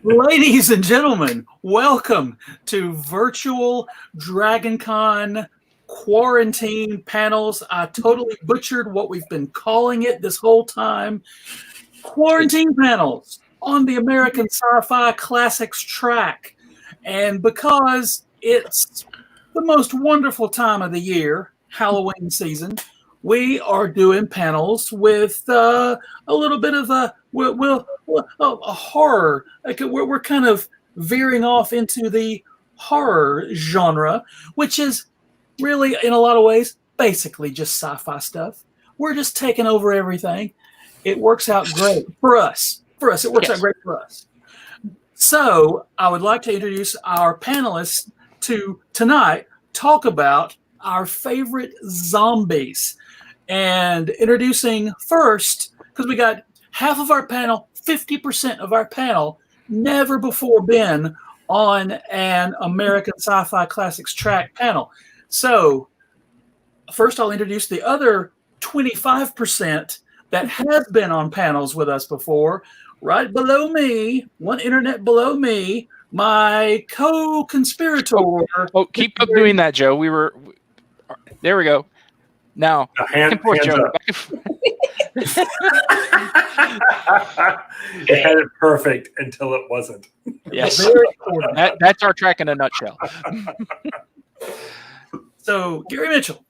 Ladies and gentlemen, welcome to virtual DragonCon quarantine panels. I totally butchered what we've been calling it this whole time. Quarantine panels on the American Sci-Fi Classics Track. And because it's the most wonderful time of the year, Halloween season, we are doing panels with a little bit of a horror. Like we're kind of veering off into the horror genre, which is really, in a lot of ways, basically just sci-fi stuff. We're just taking over everything. It works out great for us. It works out great for us. So I would like to introduce our panelists to tonight talk about our favorite zombies. And introducing first, because we got half of our panel, 50% of our panel, never before been on an American Sci-Fi Classics Track panel. So first I'll introduce the other 25% that has been on panels with us before. Right below me, one internet below me, my co-conspirator. Keep up doing that, Joe. There we go. Now, hands Joe. It had it perfect until it wasn't. Yes, that's our track in a nutshell. So, Gary Mitchel.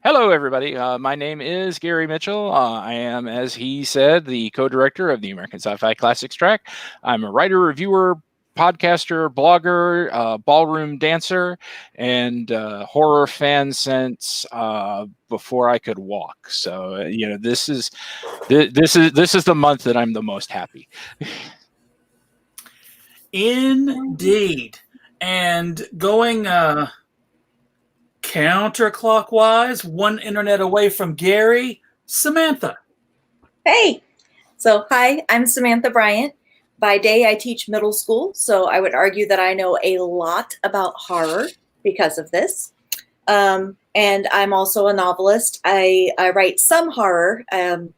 Hello, everybody. My name is Gary Mitchel. I am, as he said, the co-director of the American Sci-Fi Classics Track. I'm a writer, reviewer, podcaster, blogger, ballroom dancer, and horror fan since before I could walk. So this is the month that I'm the most happy. Indeed, and going counterclockwise, one internet away from Gary, Samantha. Hey, so hi, I'm Samantha Bryant. By day, I teach middle school, so I would argue that I know a lot about horror because of this. And I'm also a novelist. I write some horror,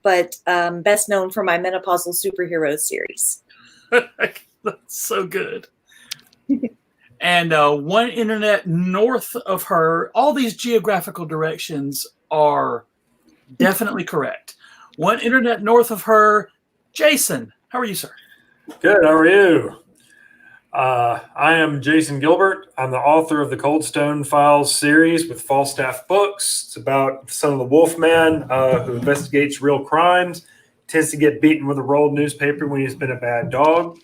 but best known for my menopausal superheroes series. That's so good. And one internet north of her, all these geographical directions are definitely correct. One internet north of her, Jason. How are you, sir? Good. How are you? I am Jason Gilbert. I'm the author of the Cold Stone Files series with Falstaff Books. It's about the son of the Wolfman who investigates real crimes, tends to get beaten with a rolled newspaper when he's been a bad dog.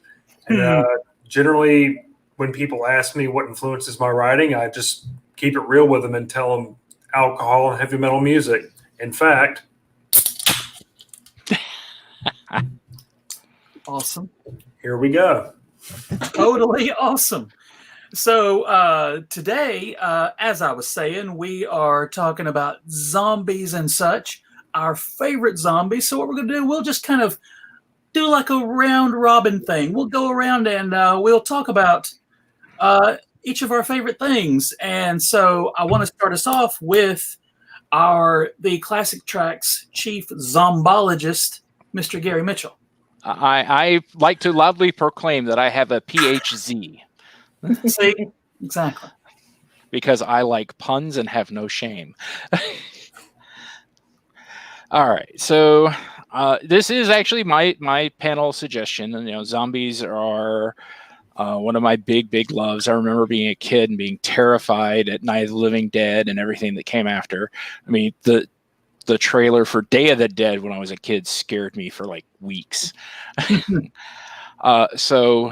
And generally, when people ask me what influences my writing, I just keep it real with them and tell them alcohol and heavy metal music. In fact, awesome. Here we go. Totally awesome. So today, as I was saying, we are talking about zombies and such, our favorite zombies. So what we're going to do, we'll just kind of do like a round robin thing. We'll go around and we'll talk about each of our favorite things. And so I want to start us off with the Classic Track's chief zombologist, Mr. Gary Mitchel. I like to loudly proclaim that I have a PhD. See, exactly. Because I like puns and have no shame. All right, so this is actually my panel suggestion. And zombies are one of my big loves. I remember being a kid and being terrified at Night of the Living Dead and everything that came after. I mean, the trailer for Day of the Dead when I was a kid scared me for like weeks. So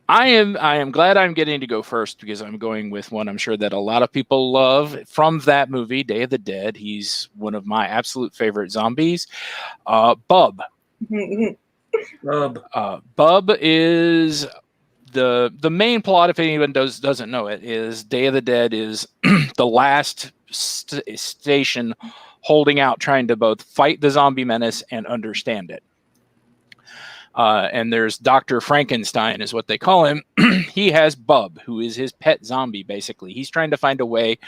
I am glad I'm getting to go first because I'm going with one I'm sure that a lot of people love from that movie, Day of the Dead. He's one of my absolute favorite zombies. Bub. Bub is the main plot, if anyone doesn't know it, is Day of the Dead is the last station holding out, trying to both fight the zombie menace and understand it. And there's Dr. Frankenstein is what they call him. He has Bub, who is his pet zombie, basically. He's trying to find a way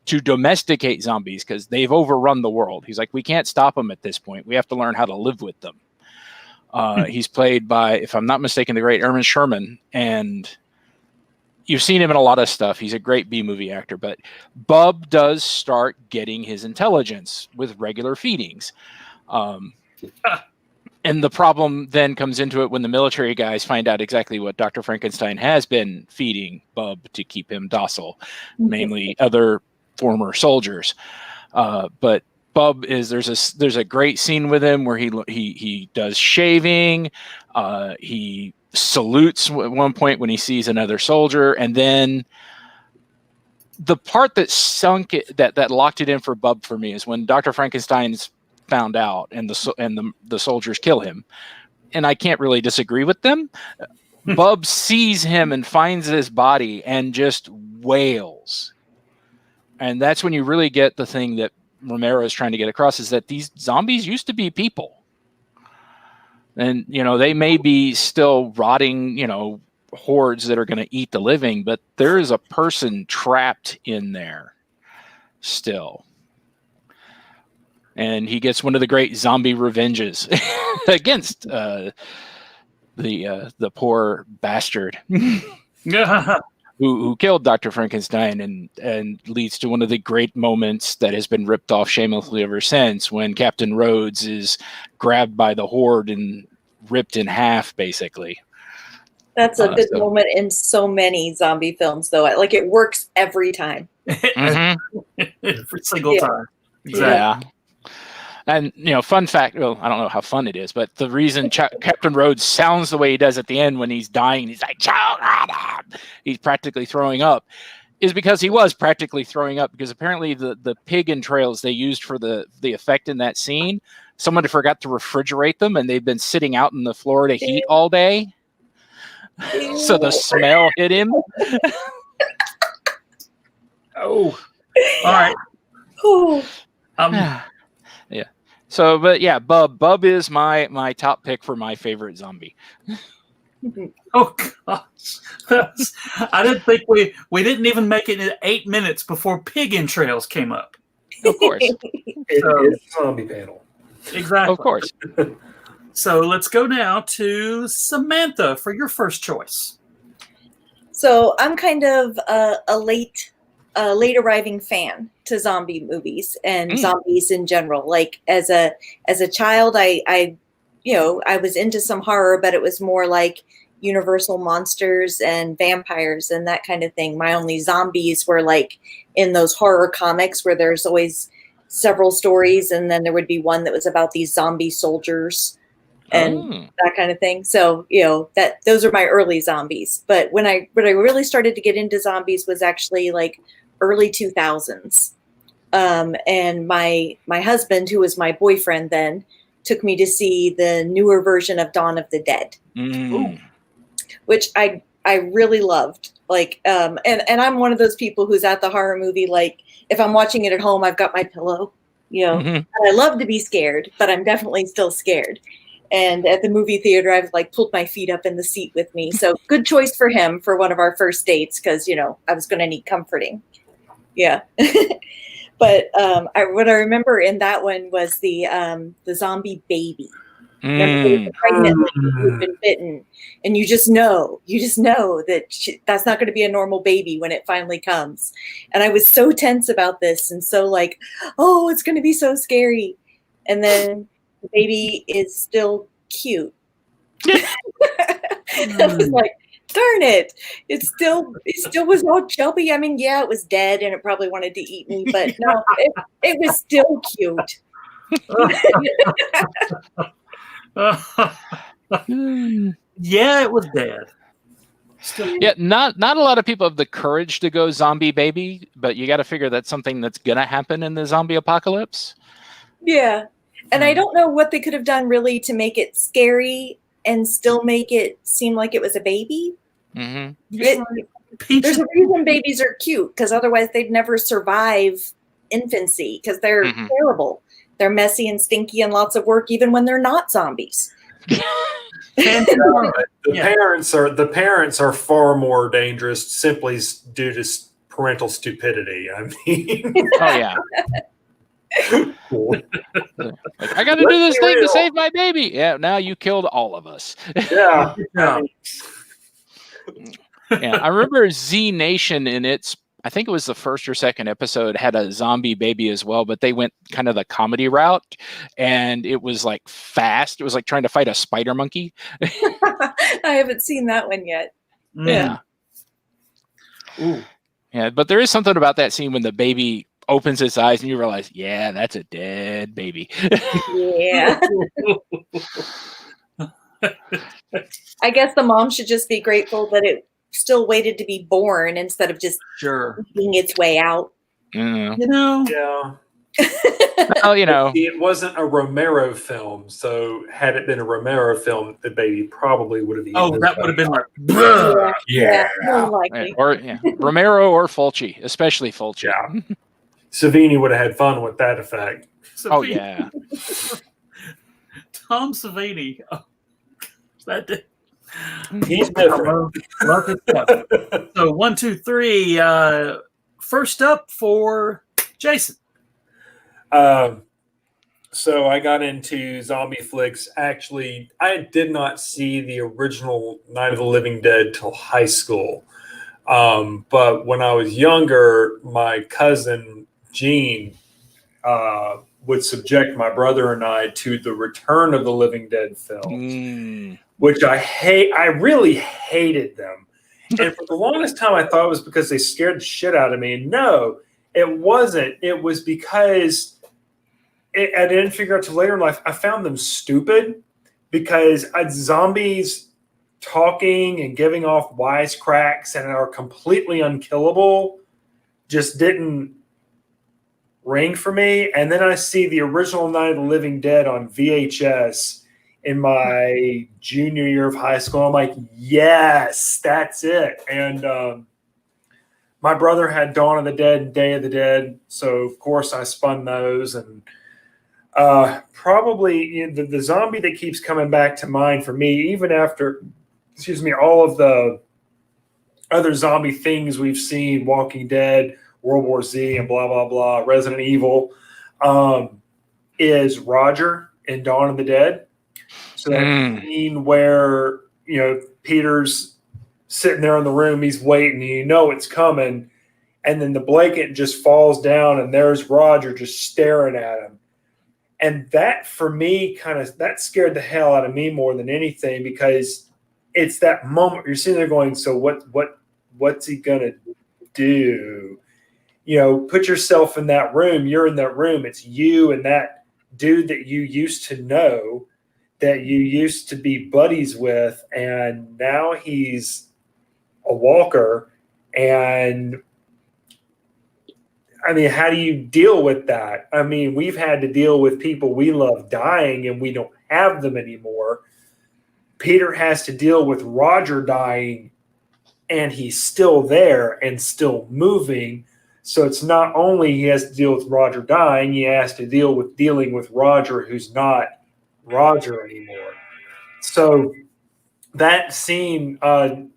to domesticate zombies because they've overrun the world. He's like, we can't stop them at this point. We have to learn how to live with them. He's played by, if I'm not mistaken, the great Erwin Sherman, and you've seen him in a lot of stuff. He's a great B-movie actor, but Bub does start getting his intelligence with regular feedings. And the problem then comes into it when the military guys find out exactly what Dr. Frankenstein has been feeding Bub to keep him docile, mainly other former soldiers. But Bub there's a great scene with him where he does shaving. He salutes at one point when he sees another soldier, and then the part that that locked it in for Bub for me is when Dr. Frankenstein's found out and the soldiers kill him, and I can't really disagree with them. Bub sees him and finds his body and just wails, and that's when you really get the thing that Romero is trying to get across, is that these zombies used to be people, and they may be still rotting hordes that are going to eat the living, but there is a person trapped in there still. And he gets one of the great zombie revenges against the poor bastard who killed Dr. Frankenstein, and leads to one of the great moments that has been ripped off shamelessly ever since, when Captain Rhodes is grabbed by the horde and ripped in half, basically. That's a good moment in so many zombie films, though. Like, it works every time. Every single time. Exactly. Yeah. And, fun fact, well, I don't know how fun it is, but the reason Captain Rhodes sounds the way he does at the end when he's dying, he's like, he's practically throwing up, is because he was practically throwing up, because apparently the pig entrails they used for the effect in that scene, someone forgot to refrigerate them, and they've been sitting out in the Florida heat all day. So the smell hit him. Oh, all right. Yeah. So, but yeah, Bub is my top pick for my favorite zombie. Oh gosh, I didn't think we didn't even make it in 8 minutes before pig entrails came up. Of course, it's a zombie panel. Exactly. Of course. So let's go now to Samantha for your first choice. So I'm kind of a late arriving fan to zombie movies and zombies in general. Like as a child, I was into some horror, but it was more like universal monsters and vampires and that kind of thing. My only zombies were like in those horror comics where there's always several stories, and then there would be one that was about these zombie soldiers and that kind of thing. So, those are my early zombies. But when I really started to get into zombies was actually like early 2000s. And my husband, who was my boyfriend then, took me to see the newer version of Dawn of the Dead, which I really loved. Like, and I'm one of those people who's at the horror movie. Like, if I'm watching it at home, I've got my pillow, and I love to be scared, but I'm definitely still scared. And at the movie theater, I've like pulled my feet up in the seat with me. So good choice for him for one of our first dates, because, I was going to need comforting. Yeah. But what I remember in that one was the zombie baby. Remember, pregnant, who'd been bitten, and you just know that that's not going to be a normal baby when it finally comes. And I was so tense about this, and so like, oh, it's going to be so scary. And then the baby is still cute. I was like, darn it! It still was all chubby. I mean, yeah, it was dead, and it probably wanted to eat me, but no, it was still cute. Yeah, it was dead. Yeah, not a lot of people have the courage to go zombie baby, but you got to figure that's something that's gonna happen in the zombie apocalypse. Yeah, and I don't know what they could have done really to make it scary and still make it seem like it was a baby. There's a reason babies are cute, because otherwise they'd never survive infancy, because they're terrible. They're messy and stinky and lots of work, even when they're not zombies. The parents are far more dangerous simply due to parental stupidity. I mean, oh yeah. Cool. Like, I got to do this thing to save my baby. Yeah, now you killed all of us. Yeah. Yeah. Yeah, I remember Z Nation in its, I think it was the first or second episode, had a zombie baby as well, but they went kind of the comedy route, and it was like fast. It was like trying to fight a spider monkey. I haven't seen that one yet. Yeah. Ooh. Yeah, but there is something about that scene when the baby opens its eyes and you realize, yeah, that's a dead baby. Yeah. I guess the mom should just be grateful that it still waited to be born instead of just Sure. eating its way out. Mm. You know. Yeah. Well, you know, It wasn't a Romero film, so had it been a Romero film, the baby probably would have eaten. Oh, his that would have been baby. like, bruh. More likely. or Romero or Fulci, especially Fulci. Yeah. Savini would have had fun with that effect. Oh Savini. yeah. Tom Savini. Oh, that did. He's I different. love his stuff. So 1, 2, 3. First up for Jason. So I got into zombie flicks. Actually, I did not see the original Night of the Living Dead till high school. But when I was younger, my cousin Gene would subject my brother and I to the Return of the Living Dead film, which I hate. I really hated them. And for the longest time, I thought it was because they scared the shit out of me. No, it wasn't. It was because I didn't figure out till later in life. I found them stupid because zombies talking and giving off wisecracks and are completely unkillable just didn't ring for me. And then I see the original Night of the Living Dead on VHS in my junior year of high school. I'm like, yes, that's it. And my brother had Dawn of the Dead and Day of the Dead, so of course I spun those. And probably the zombie that keeps coming back to mind for me, even after, all of the other zombie things we've seen, Walking Dead, World War Z, and blah, blah, blah, Resident Evil, is Roger in Dawn of the Dead. So that scene where, Peter's sitting there in the room, he's waiting, it's coming, and then the blanket just falls down and there's Roger just staring at him. And that, for me, that scared the hell out of me more than anything, because it's that moment you're sitting there going, so what's he gonna do? Put yourself in that room. You're in that room. It's you and that dude that you used to know, that you used to be buddies with, and now he's a walker. And I mean, how do you deal with that? I mean, we've had to deal with people we love dying and we don't have them anymore. Peter has to deal with Roger dying and he's still there and still moving. So it's not only he has to deal with Roger dying, he has to dealing with Roger who's not Roger anymore. So that scene,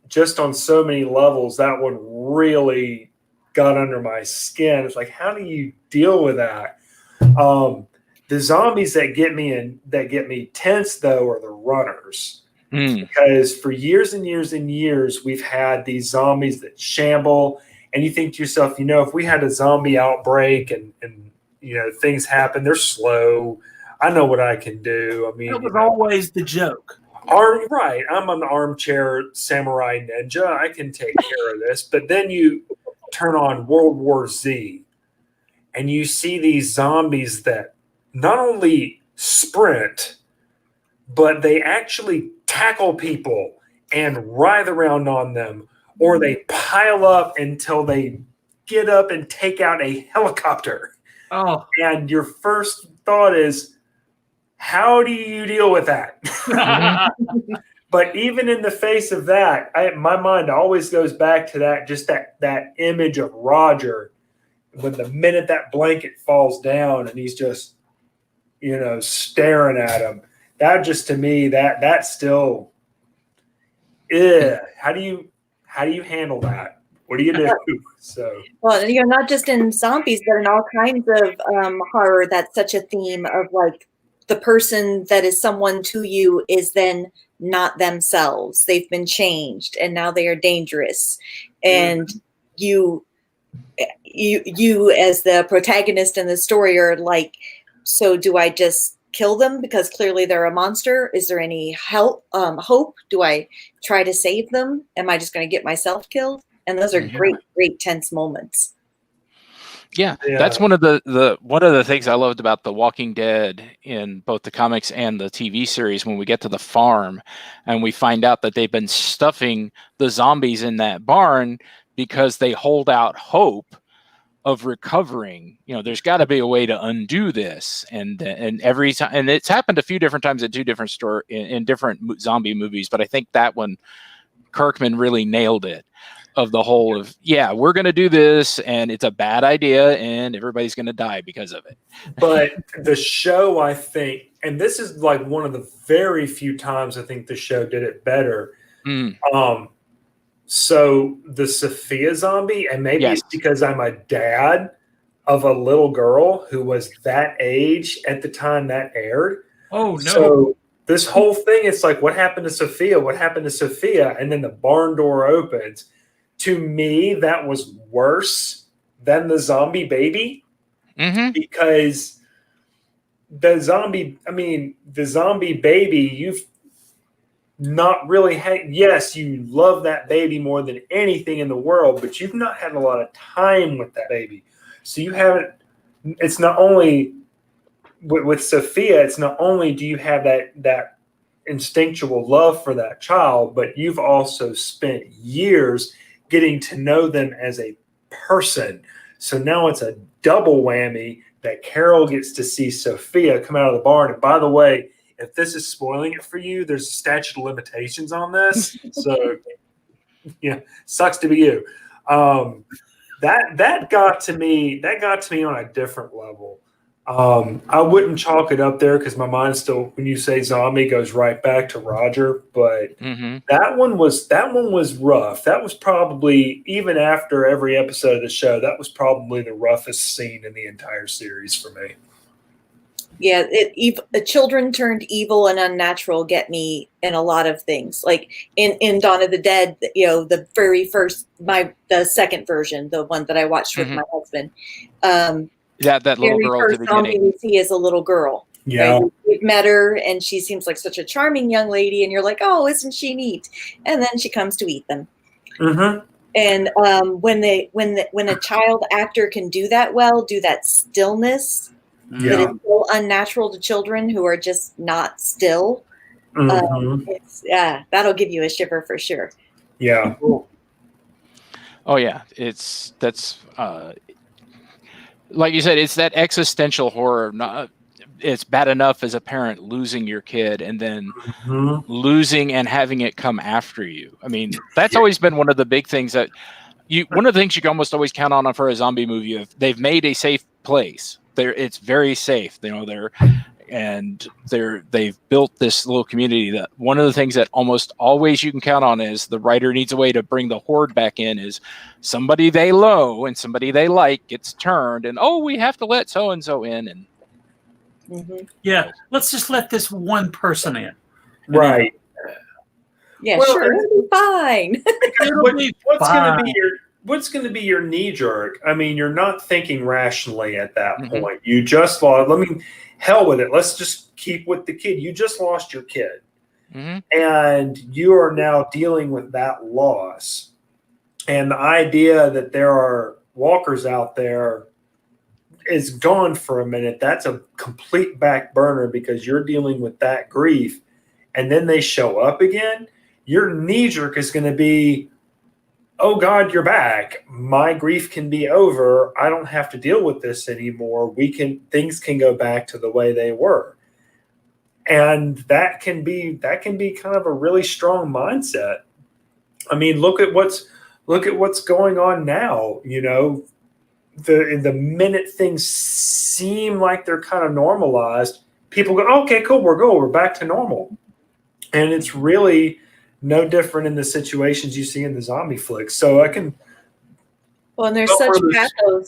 just on so many levels, that one really got under my skin. It's like, how do you deal with that? The zombies that get me tense, though, are the runners. Because for years and years and years, we've had these zombies that shamble, and you think to yourself, if we had a zombie outbreak and things happen, they're slow. I know what I can do. I mean, that was always the joke. Right. I'm an armchair samurai ninja. I can take care of this. But then you turn on World War Z and you see these zombies that not only sprint, but they actually tackle people and writhe around on them, or they pile up until they get up and take out a helicopter. Oh. And your first thought is, how do you deal with that? But even in the face of that, my mind always goes back to that image of Roger when the minute that blanket falls down and he's just, staring at him. That just, to me, that still, how do you handle that? What do you do? So, well, not just in zombies, but in all kinds of horror, that's such a theme of like the person that is someone to you is then not themselves. They've been changed and now they are dangerous. And you as the protagonist in the story are like, so do I just kill them because clearly they're a monster? Is there any hope? Do I try to save them? Am I just going to get myself killed? And those are great tense moments. Yeah, that's one of the things I loved about The Walking Dead in both the comics and the TV series. When we get to the farm and we find out that they've been stuffing the zombies in that barn because they hold out hope of recovering. There's got to be a way to undo this, and every time, and it's happened a few different times in two different in different zombie movies. But I think that one, Kirkman really nailed it. Of the whole of, we're going to do this and it's a bad idea and everybody's going to die because of it. But the show, I think, and this is like one of the very few times I think the show did it better. So the Sophia zombie, and maybe it's because I'm a dad of a little girl who was that age at the time that aired. Oh, no. So this whole thing, it's like, what happened to Sophia? What happened to Sophia? And then the barn door opens. To me, that was worse than the zombie baby, because the zombie baby, you've not really had, yes, you love that baby more than anything in the world, but you've not had a lot of time with that baby. So you haven't, it's not only with Sophia, it's not only do you have that instinctual love for that child, but you've also spent years getting to know them as a person. So now it's a double whammy that Carol gets to see Sophia come out of the barn. And by the way, if this is spoiling it for you, there's a statute of limitations on this. So sucks to be you. That got to me on a different level. I wouldn't chalk it up there because my mind still, when you say zombie, goes right back to Roger. But that one was rough. That was probably, even after every episode of the show, that was probably the roughest scene in the entire series for me. Yeah, the children turned evil and unnatural get me in a lot of things. Like in Dawn of the Dead, the very first, the second version, the one that I watched with my husband. That little girl at the beginning. We see is a little girl. Yeah, right? We've met her, and she seems like such a charming young lady. And you're like, oh, isn't she neat? And then she comes to eat them. And when a child actor can do that well, do that stillness that is so unnatural to children who are just not still. That'll give you a shiver for sure. Yeah. Oh yeah, that's. Like you said, it's that existential horror. It's bad enough as a parent losing your kid and then losing and having it come after you. I mean, that's always been one of the big things that one of the things you can almost always count on for a zombie movie. If they've made a safe place, it's very safe. They've built this little community. That one of the things that almost always you can count on is the writer needs a way to bring the horde back in. Is somebody they loathe and somebody they like gets turned, and we have to let so and so in, and let's just let this one person in. Right. Yeah, sure, it'll be fine. What's going to be your knee jerk? I mean, you're not thinking rationally at that point. You just lost. Hell with it. Let's just keep with the kid. You just lost your kid. And you are now dealing with that loss. And the idea that there are walkers out there is gone for a minute. That's a complete back burner because you're dealing with that grief. And then they show up again. Your knee jerk is going to be, oh God, you're back. My grief can be over. I don't have to deal with this anymore. Things can go back to the way they were. And that can be kind of a really strong mindset. I mean, look at what's going on now. The minute things seem like they're kind of normalized, people go, okay, cool, we're back to normal. And it's really no different in the situations you see in the zombie flicks. So Well, and there's Well,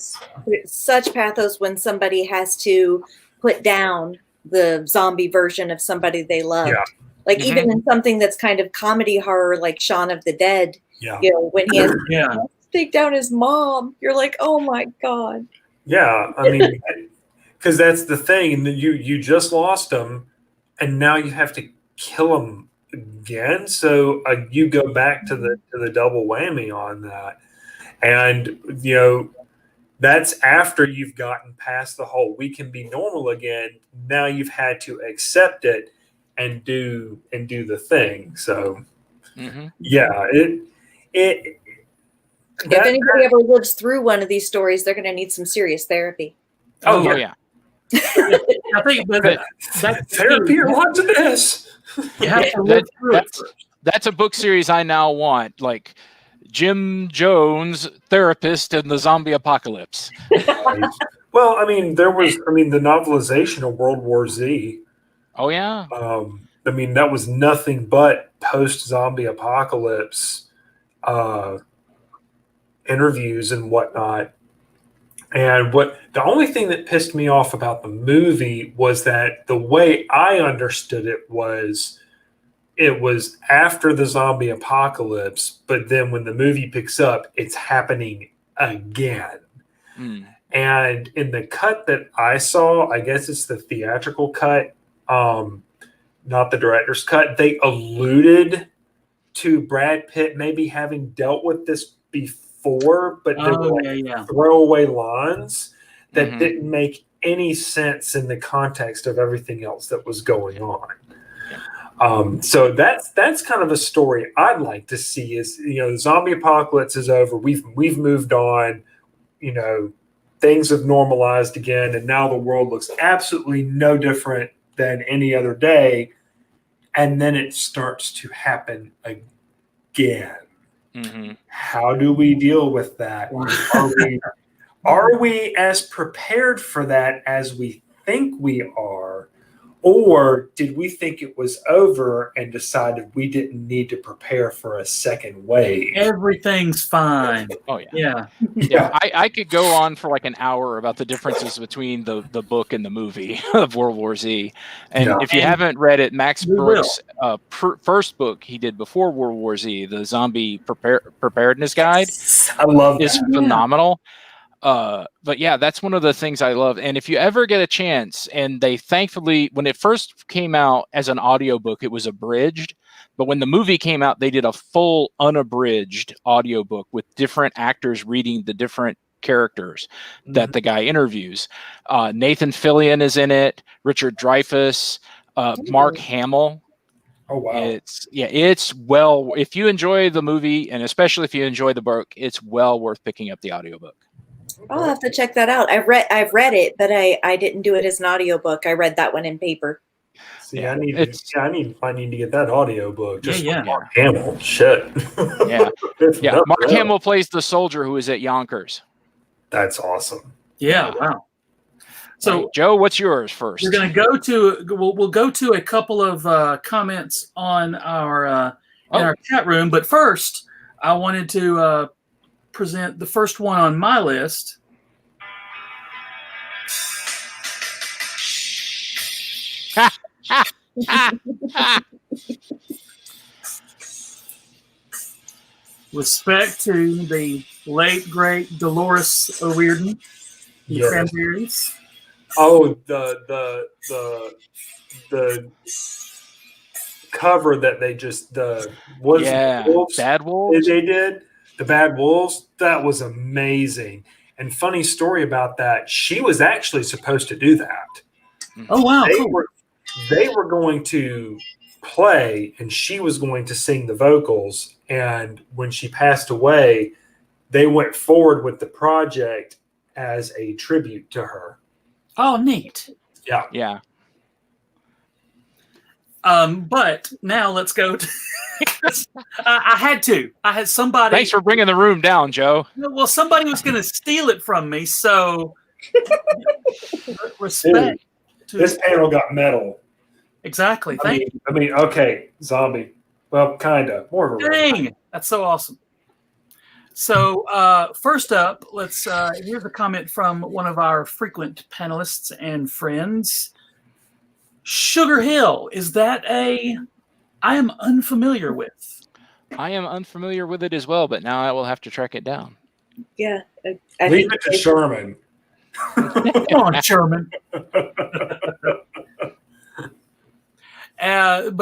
such pathos when somebody has to put down the zombie version of somebody they loved. Yeah. Like even in something that's kind of comedy horror, like Shaun of the Dead, Yeah. When he has Yeah. to take down his mom, you're like, oh my God. Yeah, I mean, because that's the thing. You just lost him, and now you have to kill him again. So you go back to the double whammy on that, and that's after you've gotten past the whole "we can be normal again." Now you've had to accept it and do the thing. So yeah, it. If anybody ever lives through one of these stories, they're going to need some serious therapy. Oh yeah. I think that's therapy or watching this. You have to live through it first. That's a book series I now want, like Jim Jones, therapist in the zombie apocalypse. Well, I mean, the novelization of World War Z. Oh yeah. I mean, that was nothing but post-zombie apocalypse interviews and whatnot. And the only thing that pissed me off about the movie was that the way I understood it was after the zombie apocalypse, but then when the movie picks up, it's happening again. And in the cut that I saw, I guess it's the theatrical cut, not the director's cut, they alluded to Brad Pitt maybe having dealt with this before, but there were throwaway lines that didn't make any sense in the context of everything else that was going on. So that's kind of a story I'd like to see is, the zombie apocalypse is over. We've moved on, things have normalized again. And now the world looks absolutely no different than any other day. And then it starts to happen again. How do we deal with that? Are we as prepared for that as we think we are? Or did we think it was over and decided we didn't need to prepare for a second wave? Everything's fine. Oh yeah. I could go on for like an hour about the differences between the book and the movie of World War Z. And if you haven't read it, Max Brooks' first book he did before World War Z, the Zombie Preparedness Guide, I love that. is phenomenal. But yeah, that's one of the things I love. And if you ever get a chance, and they thankfully, when it first came out as an audiobook, it was abridged. But when the movie came out, they did a full unabridged audiobook with different actors reading the different characters that the guy interviews. Nathan Fillion is in it, Richard Dreyfuss, Mark Hamill. Oh wow! It's if you enjoy the movie, and especially if you enjoy the book, it's well worth picking up the audiobook. I'll have to check that out. I've read it, but I didn't do it as an audiobook. I read that one in paper. See, I need to get that audiobook. Just Mark Hamill. Hamill. Shit. Yeah. Mark Hamill plays the soldier who is at Yonkers. That's awesome. Yeah. Wow. So, Joe, what's yours first? We're going to go to we'll go to a couple of comments on our in our chat room, but first, I wanted to present the first one on my list. Respect to the late great Dolores O'Riordan, the Cranberries. Oh, the cover that they just Wolves? Bad Wolves. They did the Bad Wolves. That was amazing. And funny story about that. She was actually supposed to do that. Oh wow! They were going to play, and she was going to sing the vocals. And when she passed away, they went forward with the project as a tribute to her. Oh, neat. Yeah. But now let's go to I had somebody. Thanks for bringing the room down, Joe. Well, somebody was going to steal it from me, so respect. This panel got metal. Exactly. I mean, okay, zombie. Well, kind of. More of a dang. That's so awesome. So first up, let's here's a comment from one of our frequent panelists and friends. Sugar Hill, is that I am unfamiliar with. I am unfamiliar with it as well, but now I will have to track it down. Yeah. Leave it to Sherman. Come on, Sherman. But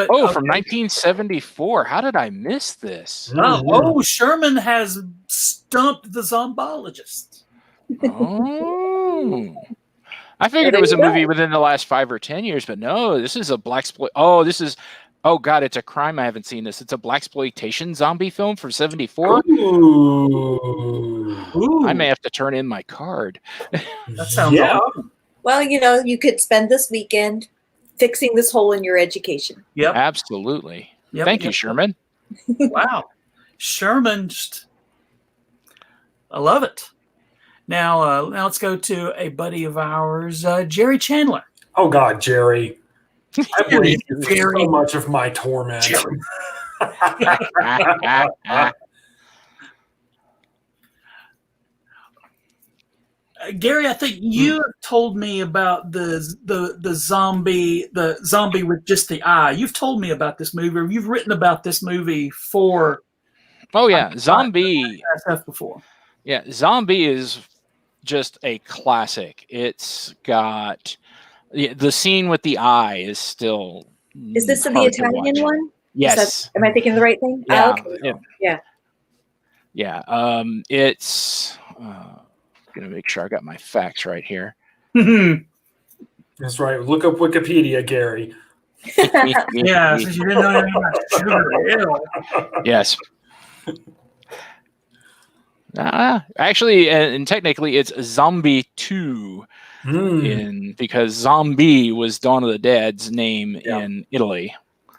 from 1974. How did I miss this? Sherman has stumped the zombologist. Oh, I figured it was a movie within the last 5 or 10 years, but no, this is a blaxploit. Oh God, it's a crime. I haven't seen this. It's a blaxploitation zombie film from 74. Ooh. I may have to turn in my card. That sounds awesome. Well, you could spend this weekend fixing this hole in your education. Yep. Absolutely. Yep. Thank you, Sherman. Wow. Sherman, I love it. Now let's go to a buddy of ours, Jerry Chandler. Oh God, Jerry. I believe Jerry. so much of my torment. Gary, I think you told me about the zombie with just the eye. You've told me about this movie, or you've written about this movie for. Oh yeah, Zombie. Before. Yeah, Zombie is just a classic. It's got the scene with the eye is still. Is this the Italian one? Yes. Am I thinking the right thing? Yeah. Oh, okay. Yeah. It's. Gonna make sure I got my facts right here. That's right. Look up Wikipedia, Gary. Yeah, since you didn't know anything about Sugar Hill. Yes. Actually, and technically, it's Zombie 2 because Zombie was Dawn of the Dead's name in Italy.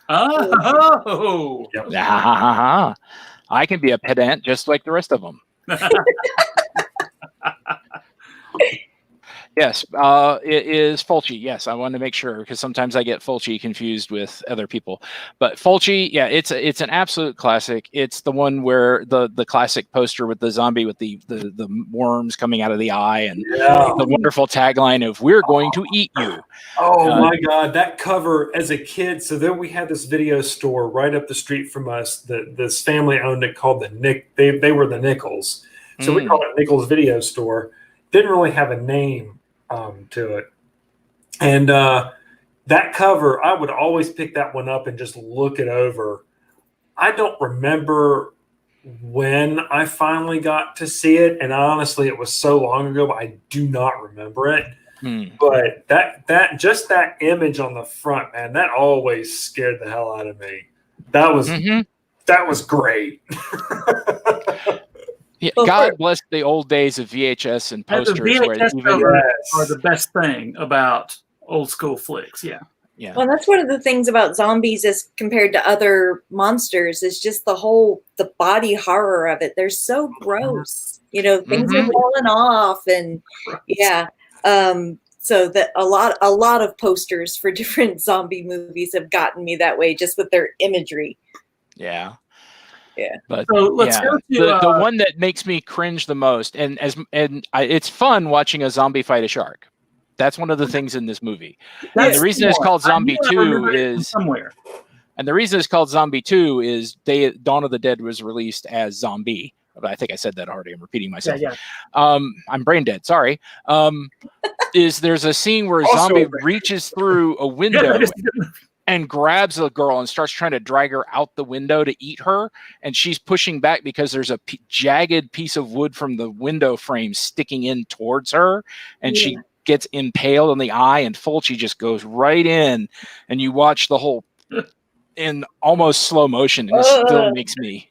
Oh. Yep. I can be a pedant just like the rest of them. Yes, it is Fulci. Yes, I wanted to make sure because sometimes I get Fulci confused with other people. But Fulci, yeah, it's an absolute classic. It's the one where the classic poster with the zombie with the worms coming out of the eye and the wonderful tagline of "We're going to eat you." Oh my God, that cover as a kid. So then we had this video store right up the street from us. This family owned it called the Nick. They were the Nichols. So we called it Nichols Video Store. Didn't really have a name to it. And that cover, I would always pick that one up and just look it over. I don't remember when I finally got to see it. And honestly, it was so long ago, but I do not remember it. But that image on the front, man, that always scared the hell out of me. That was great. Yeah, God bless the old days of VHS and posters. The VHS are the best thing about old school flicks. Yeah. Well, that's one of the things about zombies as compared to other monsters is just the body horror of it. They're so gross. Things are falling off, and so that a lot of posters for different zombie movies have gotten me that way, just with their imagery. Yeah. Yeah, but so let's go to the one that makes me cringe the most, and it's fun watching a zombie fight a shark. That's one of the things in this movie. And the reason it's called Zombie 2 is somewhere. And the reason it's called Zombie 2 is Dawn of the Dead was released as Zombie. I think I said that already. I'm repeating myself. Yeah. I'm brain dead. Sorry. There's a scene where a zombie reaches through a window and grabs a girl and starts trying to drag her out the window to eat her. And she's pushing back because there's a jagged piece of wood from the window frame sticking in towards her. And she gets impaled on the eye, and Fulci just goes right in, and you watch the whole in almost slow motion, and it still makes me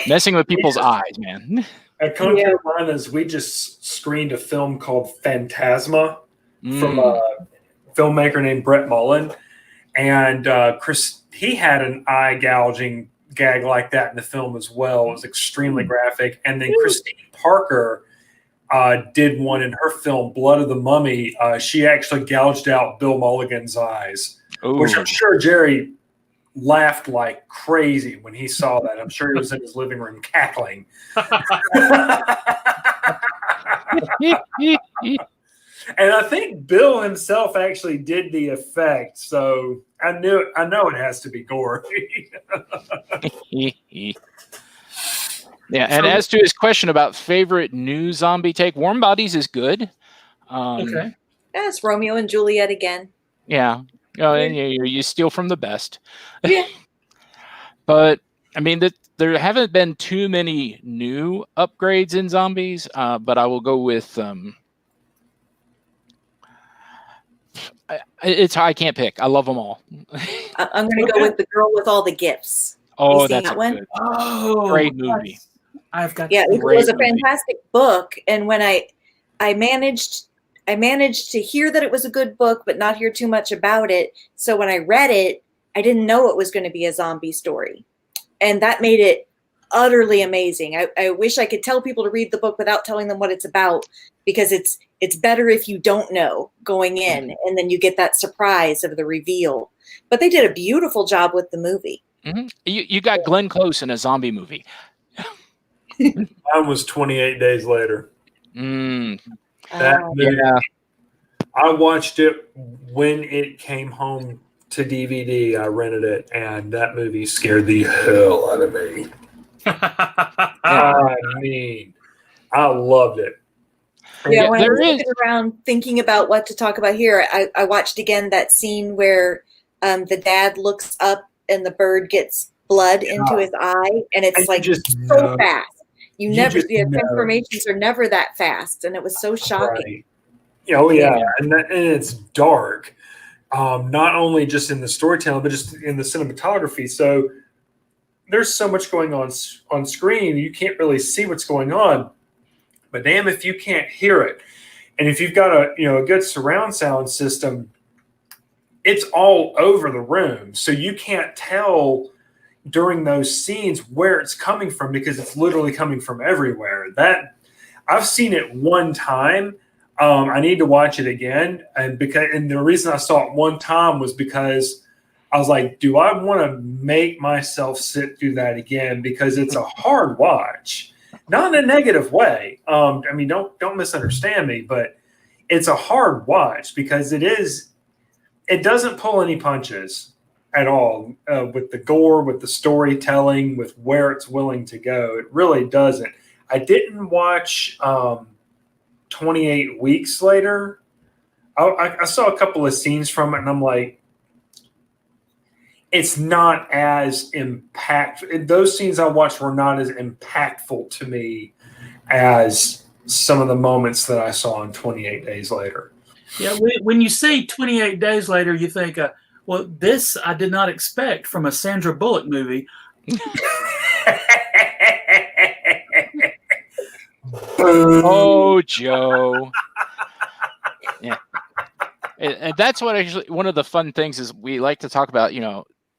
messing with people's eyes, man. At Con Carolinas, we just screened a film called Phantasma from a filmmaker named Brett Mullen, and he had an eye gouging gag like that in the film as well. It was extremely graphic. And then Christine Parker did one in her film Blood of the Mummy. She actually gouged out Bill Mulligan's eyes, which I'm sure Jerry laughed like crazy when he saw that. I'm sure he was in his living room cackling. And I think Bill himself actually did the effect, so I know it has to be gory. Yeah, and as to his question about favorite new zombie take, Warm Bodies is good. Okay. That's Romeo and Juliet again. Yeah. And you steal from the best. Yeah. But I mean, there haven't been too many new upgrades in zombies, but I will go with I can't pick. I love them all. I'm going to go with The Girl with All the Gifts. Oh, seen that's that one? good. Oh, Great movie. I've got. Yeah, it Great was a movie. fantastic book, and when I managed to hear that it was a good book, but not hear too much about it. So when I read it, I didn't know it was going to be a zombie story, and that made it utterly amazing. I wish I could tell people to read the book without telling them what it's about, because it's better if you don't know going in, and then you get that surprise of the reveal. But they did a beautiful job with the movie. Mm-hmm. You got Glenn Close in a zombie movie. Mine was 28 Days Later. That movie, Yeah. I watched it when it came home to DVD. I rented it, and that movie scared the hell out of me. I mean, I loved it. Yeah, when I was looking around thinking about what to talk about here, I watched again that scene where the dad looks up and the bird gets blood into his eye, and it's like so fast. The transformations are never that fast, and it was so shocking. Right. Oh yeah, and it's dark. Not only just in the storytelling, but just in the cinematography. So there's so much going on screen, you can't really see what's going on. But damn if you can't hear it. And if you've got a good surround sound system, it's all over the room. So you can't tell during those scenes where it's coming from, because it's literally coming from everywhere. That I've seen it one time. I need to watch it again. And the reason I saw it one time was because I was like, do I want to make myself sit through that again? Because it's a hard watch. Not in a negative way. I mean, don't misunderstand me, but it's a hard watch because it doesn't pull any punches at all with the gore, with the storytelling, with where it's willing to go. It really doesn't. I didn't watch 28 Weeks Later. I saw a couple of scenes from it, and I'm like, it's not as impactful. Those scenes I watched were not as impactful to me as some of the moments that I saw in 28 Days Later. Yeah, when you say 28 Days Later, you think, well, this I did not expect from a Sandra Bullock movie. Oh, Joe. Yeah. And that's what actually one of the fun things is we like to talk about,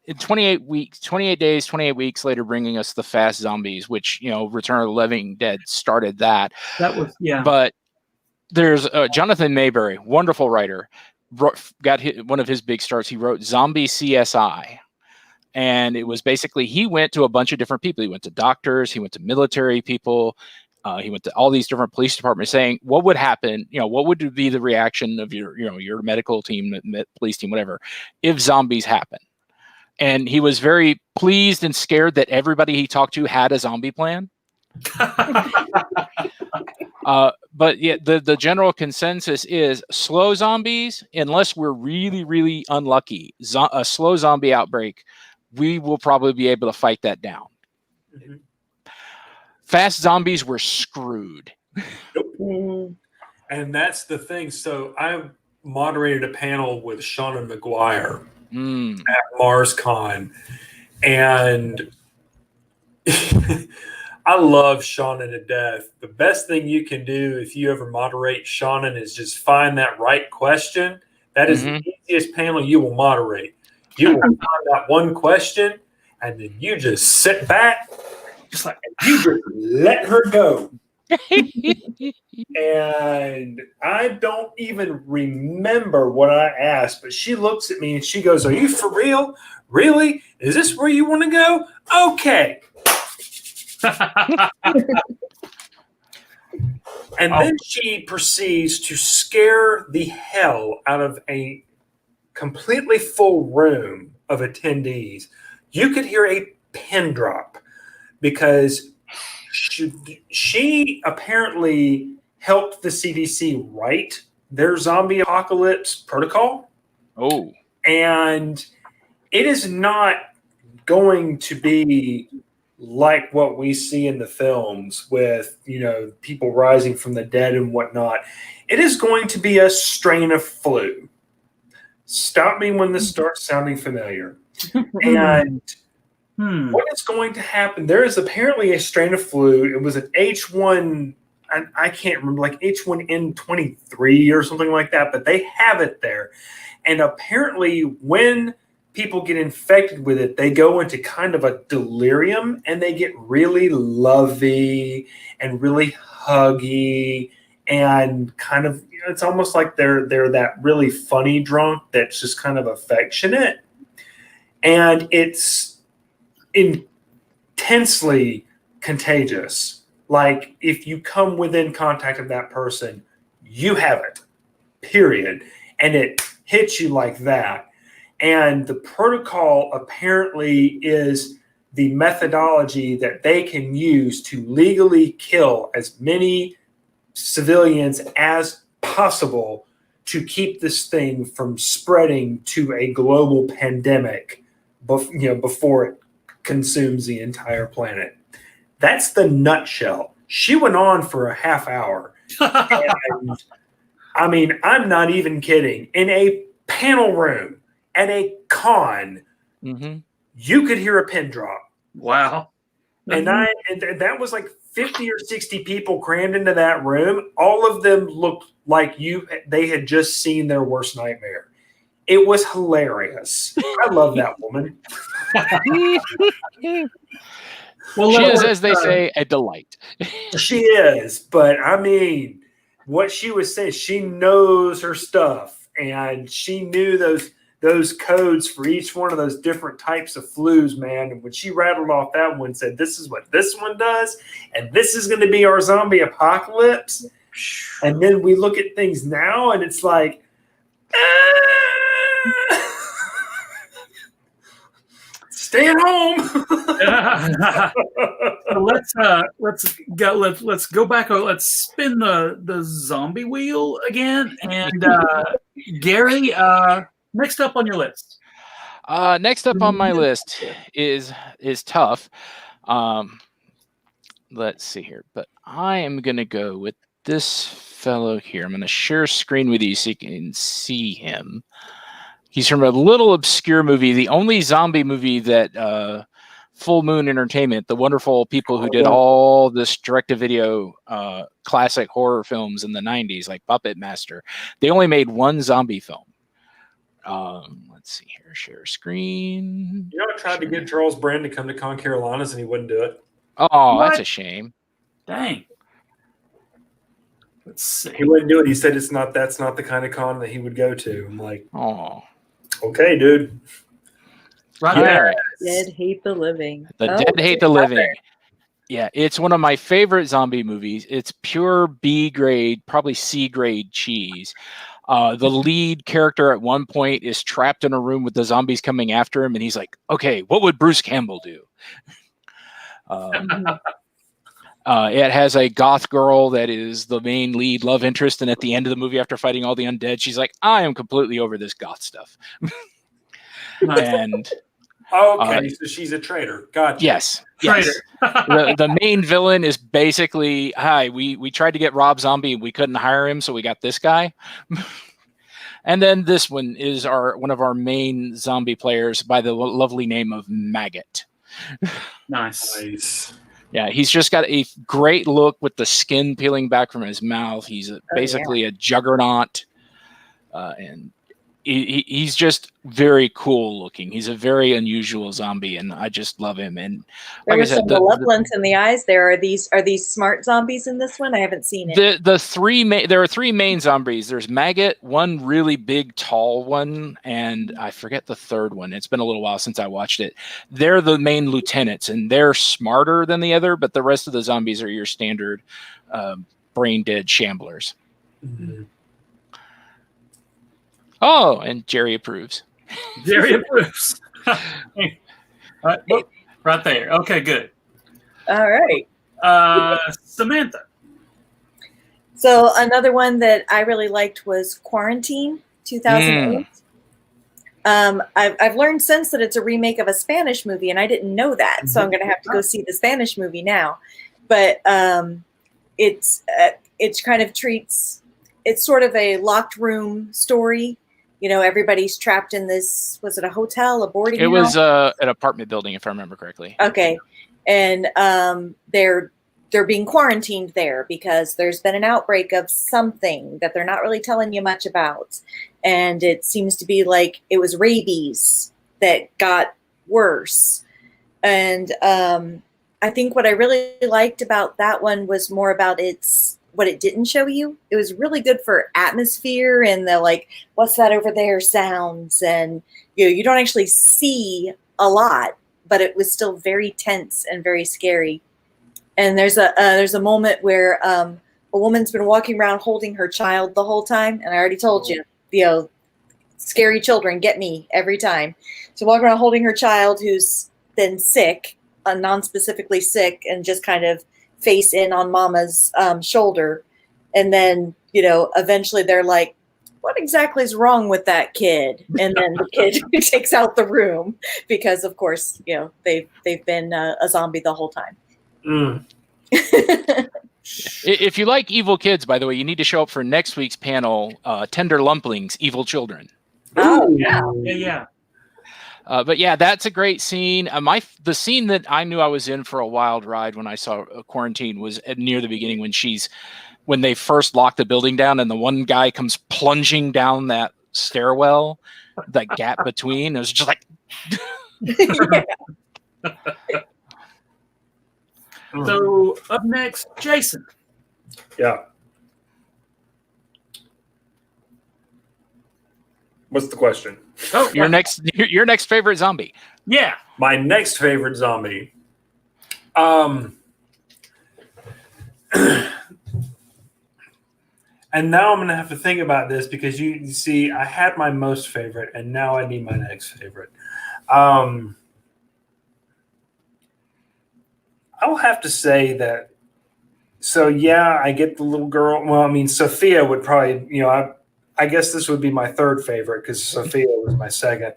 in 28 days, 28 weeks later, bringing us the fast zombies, which, Return of the Living Dead started that. That was, yeah. But there's Jonathan Mayberry, wonderful writer, got one of his big starts. He wrote Zombie CSI. And it was basically, he went to a bunch of different people. He went to doctors, he went to military people, he went to all these different police departments saying, what would happen? What would be the reaction of your medical team, police team, whatever, if zombies happen? And he was very pleased and scared that everybody he talked to had a zombie plan. But yeah, the general consensus is slow zombies, unless we're really, really unlucky, a slow zombie outbreak, we will probably be able to fight that down. Mm-hmm. Fast zombies were screwed. Nope. And that's the thing. So I moderated a panel with Sean McGuire at MarsCon, and I love Shannon to death. The best thing you can do if you ever moderate Shannon is just find that right question. That is the easiest panel you will moderate. You will find that one question, and then you just sit back, just like, and you just let her go. And I don't even remember what I asked, but she looks at me and she goes, "Are you for real? Really? Is this where you want to go? Okay." And then she proceeds to scare the hell out of a completely full room of attendees. You could hear a pin drop because she apparently helped the CDC write their zombie apocalypse protocol. Oh. And it is not going to be like what we see in the films with, people rising from the dead and whatnot. It is going to be a strain of flu. Stop me when this starts sounding familiar. And what is going to happen? There is apparently a strain of flu. It was an H1, I can't remember, like H1N23 or something like that, but they have it there. And apparently when people get infected with it, they go into kind of a delirium and they get really lovey and really huggy and kind of, it's almost like they're that really funny drunk that's just kind of affectionate. And it's intensely contagious. Like if you come within contact of that person, you have it, period. And it hits you like that. And the protocol apparently is the methodology that they can use to legally kill as many civilians as possible to keep this thing from spreading to a global pandemic before it consumes the entire planet. That's the nutshell. She went on for a half hour. And, I mean, I'm not even kidding. In a panel room at a con, you could hear a pin drop. Wow. And that was like 50 or 60 people crammed into that room. All of them looked like they had just seen their worst nightmare. It was hilarious. I love that woman. Well, she is, as they say, a delight. She is, but I mean, what she was saying, she knows her stuff, and she knew those codes for each one of those different types of flus, man. And when she rattled off that one, said, "This is what this one does, and this is going to be our zombie apocalypse." And then we look at things now, and it's like, stay at home. So let's go back. Let's spin the zombie wheel again. And Gary, next up on your list. Next up on my list is tough. Let's see here, but I am gonna go with this fellow here. I'm gonna share screen with you so you can see him. He's from a little obscure movie, the only zombie movie that Full Moon Entertainment, the wonderful people who did all this direct-to-video classic horror films in the 90s, like Puppet Master, they only made one zombie film. Let's see here, share screen. I tried to get Charles Brand to come to Con Carolinas and he wouldn't do it. Oh, what? That's a shame. Dang. Let's see. He wouldn't do it. He said that's not the kind of con that he would go to. I'm like, oh, okay, dude. Right. Yeah. Dead hate the living. The Dead Hate the Living. Yeah, it's one of my favorite zombie movies. It's pure B grade, probably C grade cheese. The lead character at one point is trapped in a room with the zombies coming after him, and he's like, "Okay, what would Bruce Campbell do?" It has a goth girl that is the main lead love interest, and at the end of the movie, after fighting all the undead, she's like, "I am completely over this goth stuff." And okay, so she's a traitor. Gotcha. Yes. Traitor. The main villain is basically, "Hi, we tried to get Rob Zombie, we couldn't hire him, so we got this guy." And then this one is one of our main zombie players by the lovely name of Maggot. Nice. Yeah, he's just got a great look with the skin peeling back from his mouth. He's basically a juggernaut. And he's just very cool looking. He's a very unusual zombie, and I just love him. And There like I was said, some malevolence in the eyes. Are these smart zombies in this one? I haven't seen it. there are three main zombies. There's Maggot, one really big, tall one, and I forget the third one. It's been a little while since I watched it. They're the main lieutenants, and they're smarter than the other, but the rest of the zombies are your standard brain dead shamblers. Mm-hmm. Oh, and Jerry approves. Jerry approves. Right there. Okay, good. All right. Samantha. So another one that I really liked was Quarantine, 2008. I've learned since that it's a remake of a Spanish movie, and I didn't know that, so I'm going to have to go see the Spanish movie now. But it's kind of treats, it's sort of a locked room story. You know, everybody's trapped in this, was it a hotel, a boarding house? It was an apartment building, if I remember correctly. Okay. And they're being quarantined there because there's been an outbreak of something that they're not really telling you much about. And it seems to be like it was rabies that got worse. And I think what I really liked about that one was more about what it didn't show you. It was really good for atmosphere and the like, what's that over there sounds, and you don't actually see a lot, but it was still very tense and very scary. And there's a moment where a woman's been walking around holding her child the whole time, and I already told you, scary children get me every time. So walking around holding her child who's been sick, non-specifically sick, and just kind of face in on mama's shoulder. And then, eventually they're like, what exactly is wrong with that kid? And then the kid takes out the room because, of course, they've been a zombie the whole time. Mm. If you like evil kids, by the way, you need to show up for next week's panel, Tender Lumplings, Evil Children. Oh, yeah. Yeah. But yeah, that's a great scene. The scene that I knew I was in for a wild ride when I saw Quarantine was near the beginning when they first locked the building down and the one guy comes plunging down that stairwell, that gap between. It was just like. So up next, Jason. Yeah. What's the question? Oh, your next favorite zombie. Yeah. My next favorite zombie. And now I'm going to have to think about this because you see, I had my most favorite and now I need my next favorite. I'll have to say that. So yeah, I get the little girl. Well, I mean, Sophia would probably, I guess this would be my third favorite because Sophia was my second.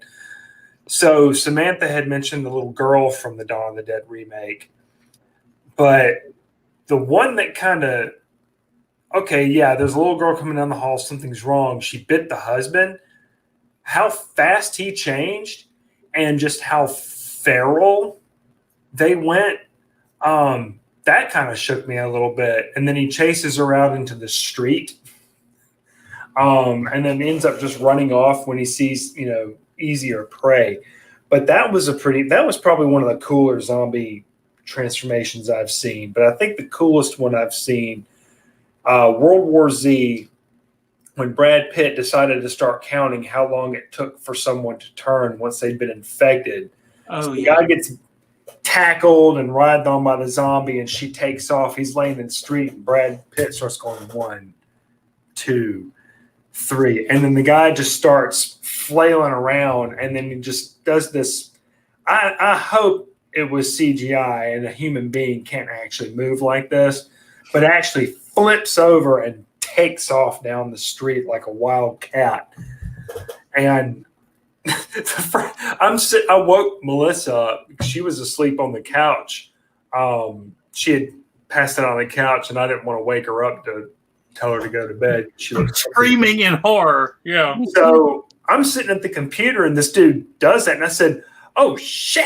So Samantha had mentioned the little girl from the Dawn of the Dead remake. But the one that kind of, okay, yeah, there's a little girl coming down the hall. Something's wrong. She bit the husband. How fast he changed and just how feral they went. That kind of shook me a little bit. And then he chases her out into the street. And then ends up just running off when he sees, easier prey. But that was probably one of the cooler zombie transformations I've seen. But I think the coolest one I've seen, World War Z, when Brad Pitt decided to start counting how long it took for someone to turn once they'd been infected. So the guy gets tackled and writhed on by the zombie, and she takes off. He's laying in the street, and Brad Pitt starts going 1, 2, 3, and then the guy just starts flailing around, and then he just does this. I hope it was CGI and a human being can't actually move like this, but actually flips over and takes off down the street like a wild cat. And I woke Melissa up. She was asleep on the couch. She had passed out on the couch, and I didn't want to wake her up to tell her to go to bed. She was screaming in horror. Yeah. So I'm sitting at the computer, and this dude does that, and I said, "Oh shit!"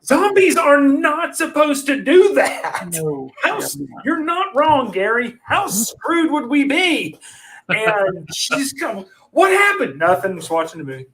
Zombies are not supposed to do that. No. You're not wrong, Gary. How screwed would we be? And she's going, what happened? Nothing. Just watching the movie.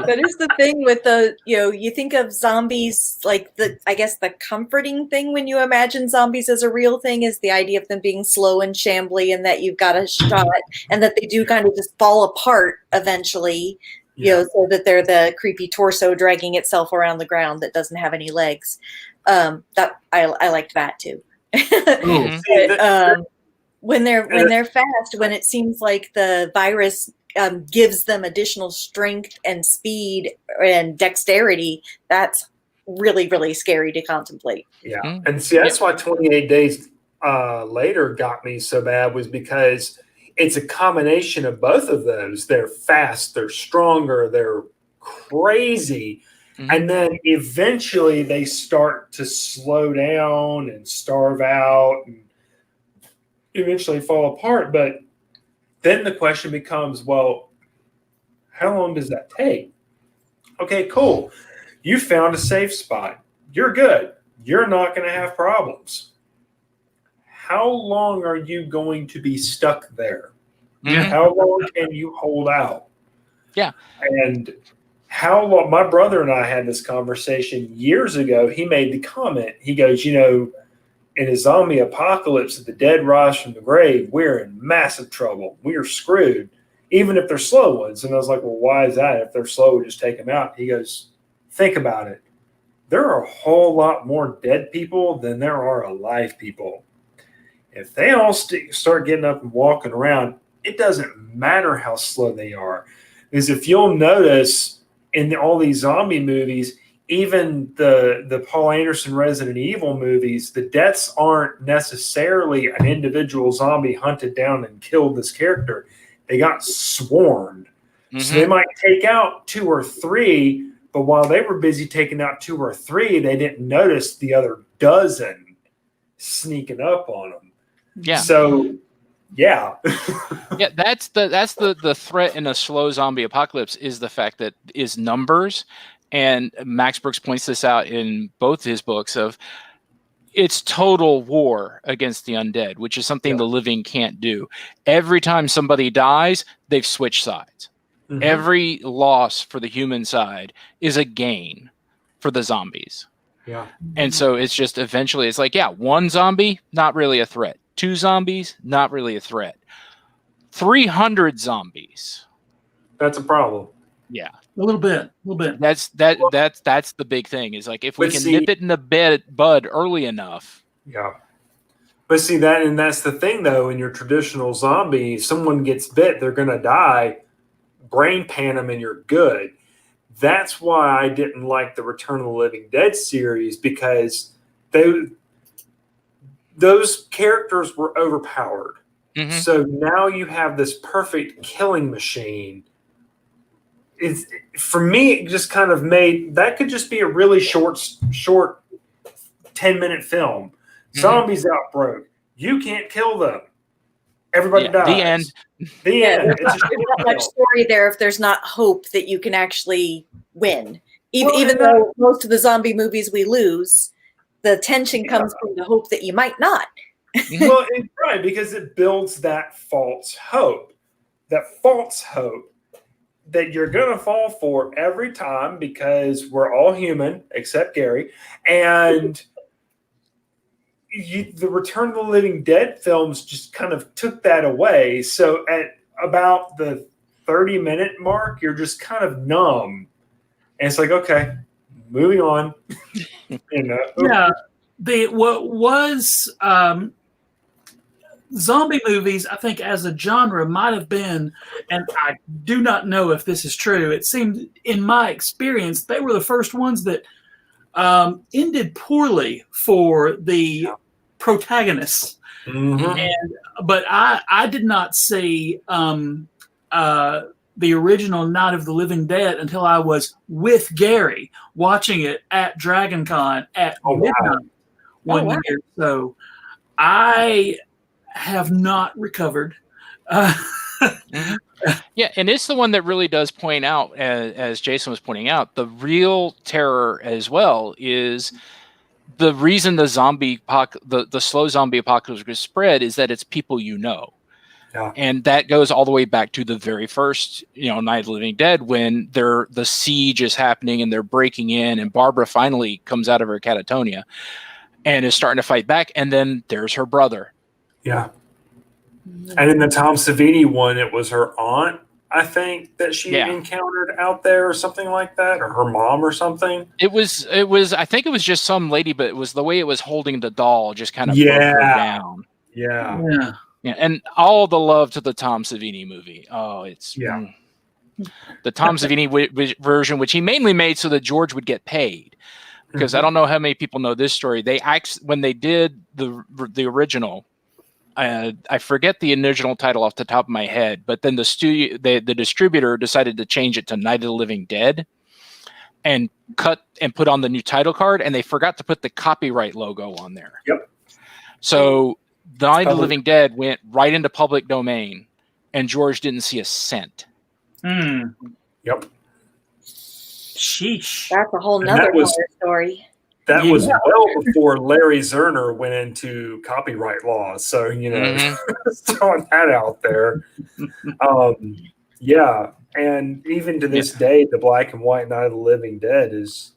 That is the thing with the, you think of zombies, like I guess the comforting thing when you imagine zombies as a real thing is the idea of them being slow and shambly and that you've got a shot and that they do kind of just fall apart eventually, so that they're the creepy torso dragging itself around the ground that doesn't have any legs. That I liked that too. But, when they're fast, when it seems like the virus gives them additional strength and speed and dexterity, that's really, really scary to contemplate. Yeah. And see, that's why 28 Days Later got me so bad, was because it's a combination of both of those. They're fast, they're stronger, they're crazy. And then eventually they start to slow down and starve out and eventually fall apart. But then the question becomes, well, how long does that take? Okay, cool. You found a safe spot. You're good. You're not going to have problems. How long are you going to be stuck there? How long can you hold out? Yeah. And how long? My brother and I had this conversation years ago. He made the comment. He goes, in a zombie apocalypse, if the dead rise from the grave, we're in massive trouble. We are screwed, even if they're slow ones. And I was like, well, why is that? If they're slow, we just take them out. He goes, think about it. There are a whole lot more dead people than there are alive people. If they all start getting up and walking around, it doesn't matter how slow they are. Because if you'll notice in all these zombie movies, even the Paul Anderson Resident Evil movies, the deaths aren't necessarily an individual zombie hunted down and killed this character. They got swarmed. So they might take out 2 or 3, but while they were busy taking out 2 or 3, they didn't notice the other dozen sneaking up on them. Yeah. So, yeah. Yeah, that's the threat in a slow zombie apocalypse, is the fact that is numbers. And Max Brooks points this out in both his books of it's total war against the undead, which is something the living can't do. Every time somebody dies, they've switched sides. Every loss for the human side is a gain for the zombies. Yeah. And so it's just eventually it's like, 1 zombie, not really a threat. 2 zombies, not really a threat. 300 zombies. That's a problem. Yeah. A little bit. That's the big thing, is like if we can nip it in the bud early enough. Yeah. But see that's the thing though, in your traditional zombie, if someone gets bit, they're gonna die, brain pan them and you're good. That's why I didn't like the Return of the Living Dead series, because those characters were overpowered. So now you have this perfect killing machine. For me, it just kind of made that could just be a really short 10-minute film. Zombies outbroke. You can't kill them. Everybody dies. The end. The end. There's not much story there if there's not hope that you can actually win. Even though most of the zombie movies we lose, the tension comes from the hope that you might not. Well, right, because it builds that false hope. That false hope that you're going to fall for every time, because we're all human except Gary. And the Return of the Living Dead films just kind of took that away. So at about the 30-minute mark, you're just kind of numb. And it's like, okay, moving on. Yeah. What was zombie movies, I think, as a genre might have been, and I do not know if this is true, it seemed, in my experience, they were the first ones that ended poorly for the protagonists. But I did not see the original Night of the Living Dead until I was with Gary watching it at Dragon Con at midnight one year. So I have not recovered. Yeah, and it's the one that really does point out, as Jason was pointing out, the real terror as well is the reason the slow zombie apocalypse was spread is that it's people you know. Yeah. And that goes all the way back to the very first, Night of the Living Dead, when the siege is happening and they're breaking in, and Barbara finally comes out of her catatonia and is starting to fight back. And then there's her brother. Yeah. And in the Tom Savini one, it was her aunt, I think, that she encountered out there or something like that, or her mom or something. It was, I think it was just some lady, but it was the way it was holding the doll just kind of broke her down. Yeah. Yeah, and all the love to the Tom Savini movie. Oh, it's the Tom Savini version, which he mainly made so that George would get paid. Because I don't know how many people know this story. They when they did the original, I forget the original title off the top of my head, but then the distributor decided to change it to Night of the Living Dead, and cut and put on the new title card, and they forgot to put the copyright logo on there. Yep. So the Night of the Living Dead went right into public domain, and George didn't see a cent. Yep. Sheesh. That's a whole nother story. That was well before Larry Zerner went into copyright law. So, throwing that out there. And even to this day, the black and white Night of the Living Dead is...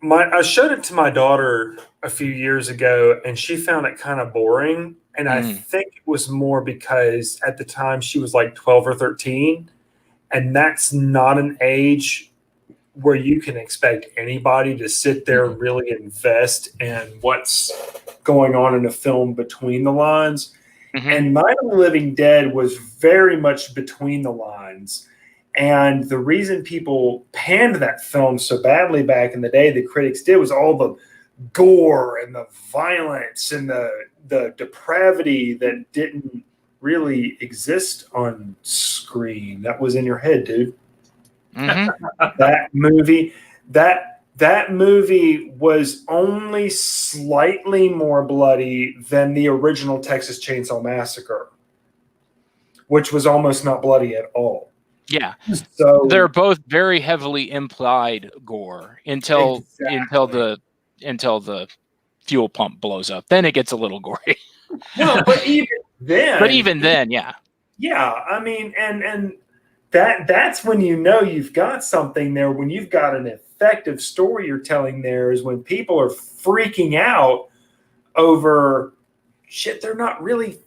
I showed it to my daughter a few years ago, and she found it kind of boring. And I think it was more because at the time she was like 12 or 13, and that's not an age where you can expect anybody to sit there and really invest in what's going on in a film between the lines. And Night of the Living Dead was very much between the lines. And the reason people panned that film so badly back in the day, the critics did, was all the gore and the violence and the depravity that didn't really exist on screen. That was in your head, dude. That movie was only slightly more bloody than the original Texas Chainsaw Massacre, which was almost not bloody at all. Yeah. So they're both very heavily implied gore until the fuel pump blows up. Then it gets a little gory. Well, but even then, yeah. Yeah, I mean, and that's when you've got something there, when you've got an effective story you're telling there, is when people are freaking out over shit they're not really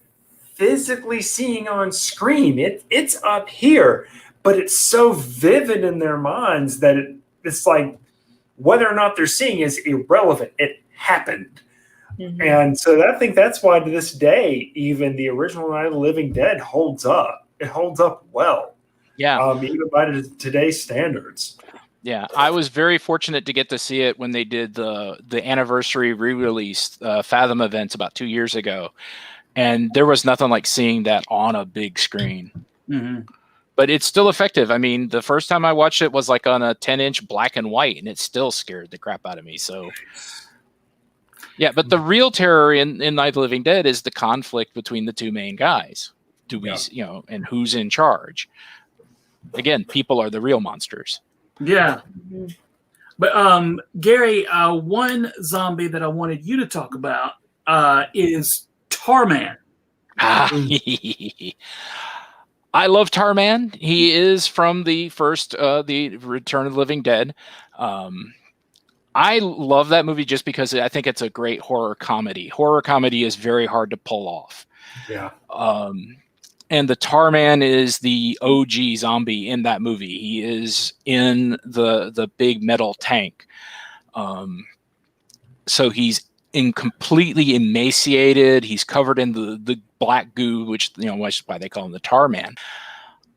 physically seeing on screen. It's up here, but it's so vivid in their minds that it's like whether or not they're seeing is irrelevant. It happened. And so I think that's why to this day, even the original Night of the Living Dead holds up. It holds up well. Yeah. Even by today's standards. Yeah. I was very fortunate to get to see it when they did the anniversary re-release Fathom events about 2 years ago. And there was nothing like seeing that on a big screen. But it's still effective. I mean, the first time I watched it was like on a 10-inch black and white, and it still scared the crap out of me. So, yeah, but the real terror in Night of the Living Dead is the conflict between the two main guys. And who's in charge? Again, people are the real monsters. Yeah. But Gary, one zombie that I wanted you to talk about is Tarman. I love Tarman. He is from the first, the Return of the Living Dead. I love that movie just because I think it's a great horror comedy. Horror comedy is very hard to pull off. Yeah. And the Tarman is the OG zombie in that movie. He is in the big metal tank. So he's completely emaciated. He's covered in the black goo, which is why they call him the Tarman.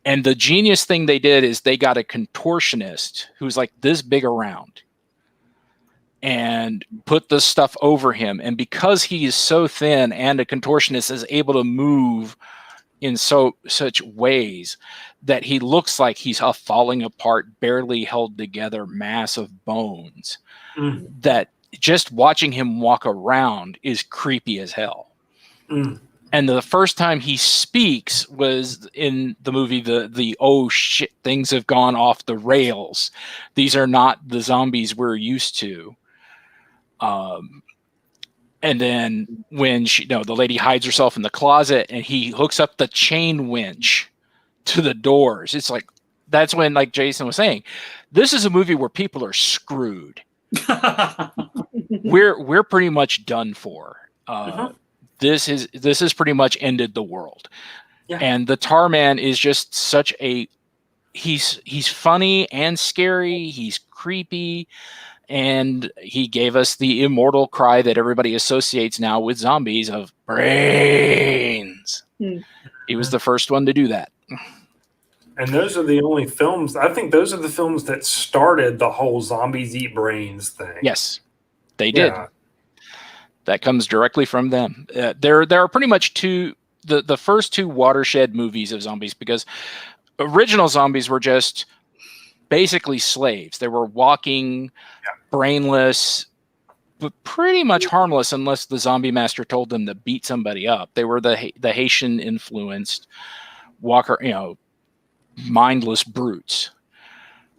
And the genius thing they did is they got a contortionist who's like this big around and put the stuff over him. And because he is so thin and a contortionist is able to move in such ways that he looks like he's a falling apart, barely held together mass of bones, that just watching him walk around is creepy as hell. And the first time he speaks was in the movie, the oh shit, things have gone off the rails. These are not the zombies we're used to. And then when the lady hides herself in the closet and he hooks up the chain winch to the doors, it's like, that's when, like Jason was saying, this is a movie where people are screwed. We're pretty much done for. This has pretty much ended the world. Yeah. And the Tarman is just such he's funny and scary. He's creepy. And he gave us the immortal cry that everybody associates now with zombies of brains. He was the first one to do that. And those are the only films, I think those are the films that started the whole zombies eat brains thing. Yes, they did. Yeah. That comes directly from them. There are pretty much the first two watershed movies of zombies, because original zombies were just basically slaves. They were walking, brainless, but pretty much harmless unless the zombie master told them to beat somebody up. They were the Haitian influenced mindless brutes.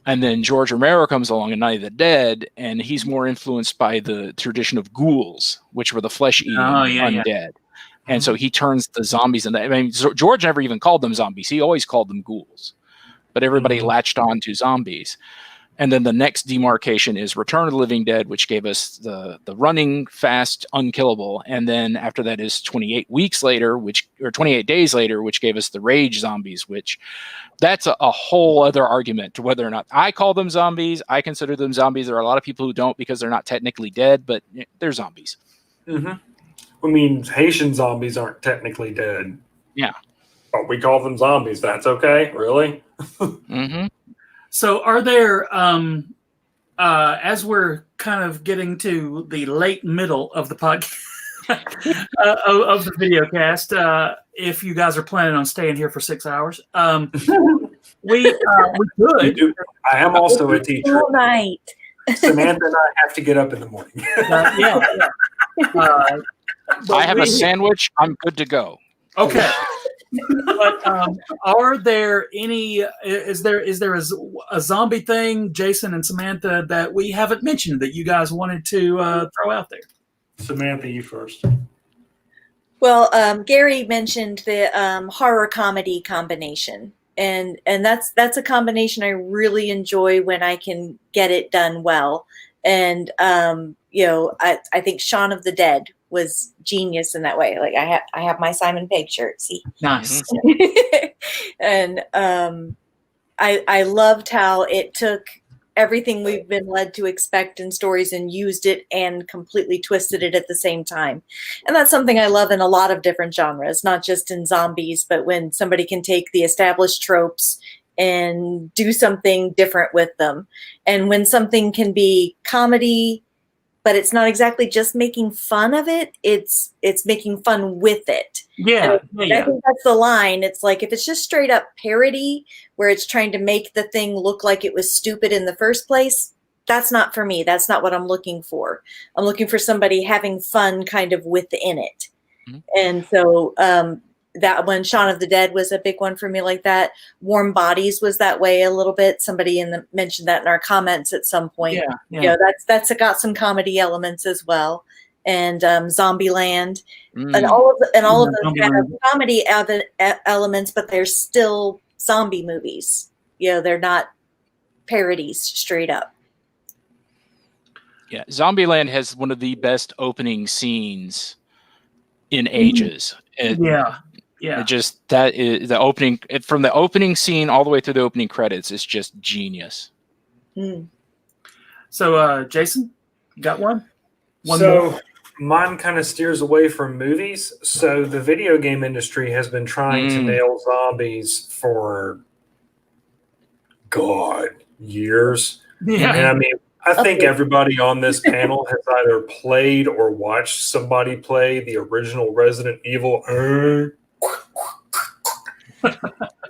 And then George Romero comes along in Night of the Dead, and he's more influenced by the tradition of ghouls, which were the flesh-eating undead. Yeah. And so he turns the zombies into. I mean, George never even called them zombies. He always called them ghouls. But everybody latched on to zombies. And then the next demarcation is Return of the Living Dead, which gave us the running, fast, unkillable. And then after that is 28 days later, which gave us the rage zombies, which that's a whole other argument to whether or not I call them zombies. I consider them zombies. There are a lot of people who don't because they're not technically dead, but they're zombies. I mean, Haitian zombies aren't technically dead. Yeah. But we call them zombies. That's okay? Really? So are there, as we're kind of getting to the late middle of the podcast, of the video cast, if you guys are planning on staying here for 6 hours, we could. I am also a teacher. All night. Samantha and I have to get up in the morning. I have a sandwich. I'm good to go. Okay. But are there any? Is there a zombie thing, Jason and Samantha, that we haven't mentioned that you guys wanted to throw out there? Samantha, you first. Well, Gary mentioned the horror comedy combination, and that's a combination I really enjoy when I can get it done well. And I think Shaun of the Dead was genius in that way. Like I have my Simon Pegg shirt. See, nice. And I loved how it took everything we've been led to expect in stories and used it and completely twisted it at the same time. And that's something I love in a lot of different genres, not just in zombies, but when somebody can take the established tropes and do something different with them. And when something can be comedy, but it's not exactly just making fun of it, it's making fun with it. Yeah. I think that's the line. It's like if it's just straight up parody where it's trying to make the thing look like it was stupid in the first place, that's not for me. That's not what I'm looking for. I'm looking for somebody having fun kind of within it. And so that one, Shaun of the Dead, was a big one for me like that. Warm Bodies was that way a little bit. Somebody mentioned that in our comments at some point. Yeah. That's got some comedy elements as well. And Zombieland, and all of those have comedy elements, but they're still zombie movies. They're not parodies straight up. Yeah, Zombieland has one of the best opening scenes in ages. Yeah. It just, that is the opening, from the opening scene all the way through the opening credits, it's just genius. So, Jason, you got one? More? Mine kind of steers away from movies. So the video game industry has been trying to nail zombies for, years. Yeah. And I mean, I think everybody on this panel has either played or watched somebody play the original Resident Evil.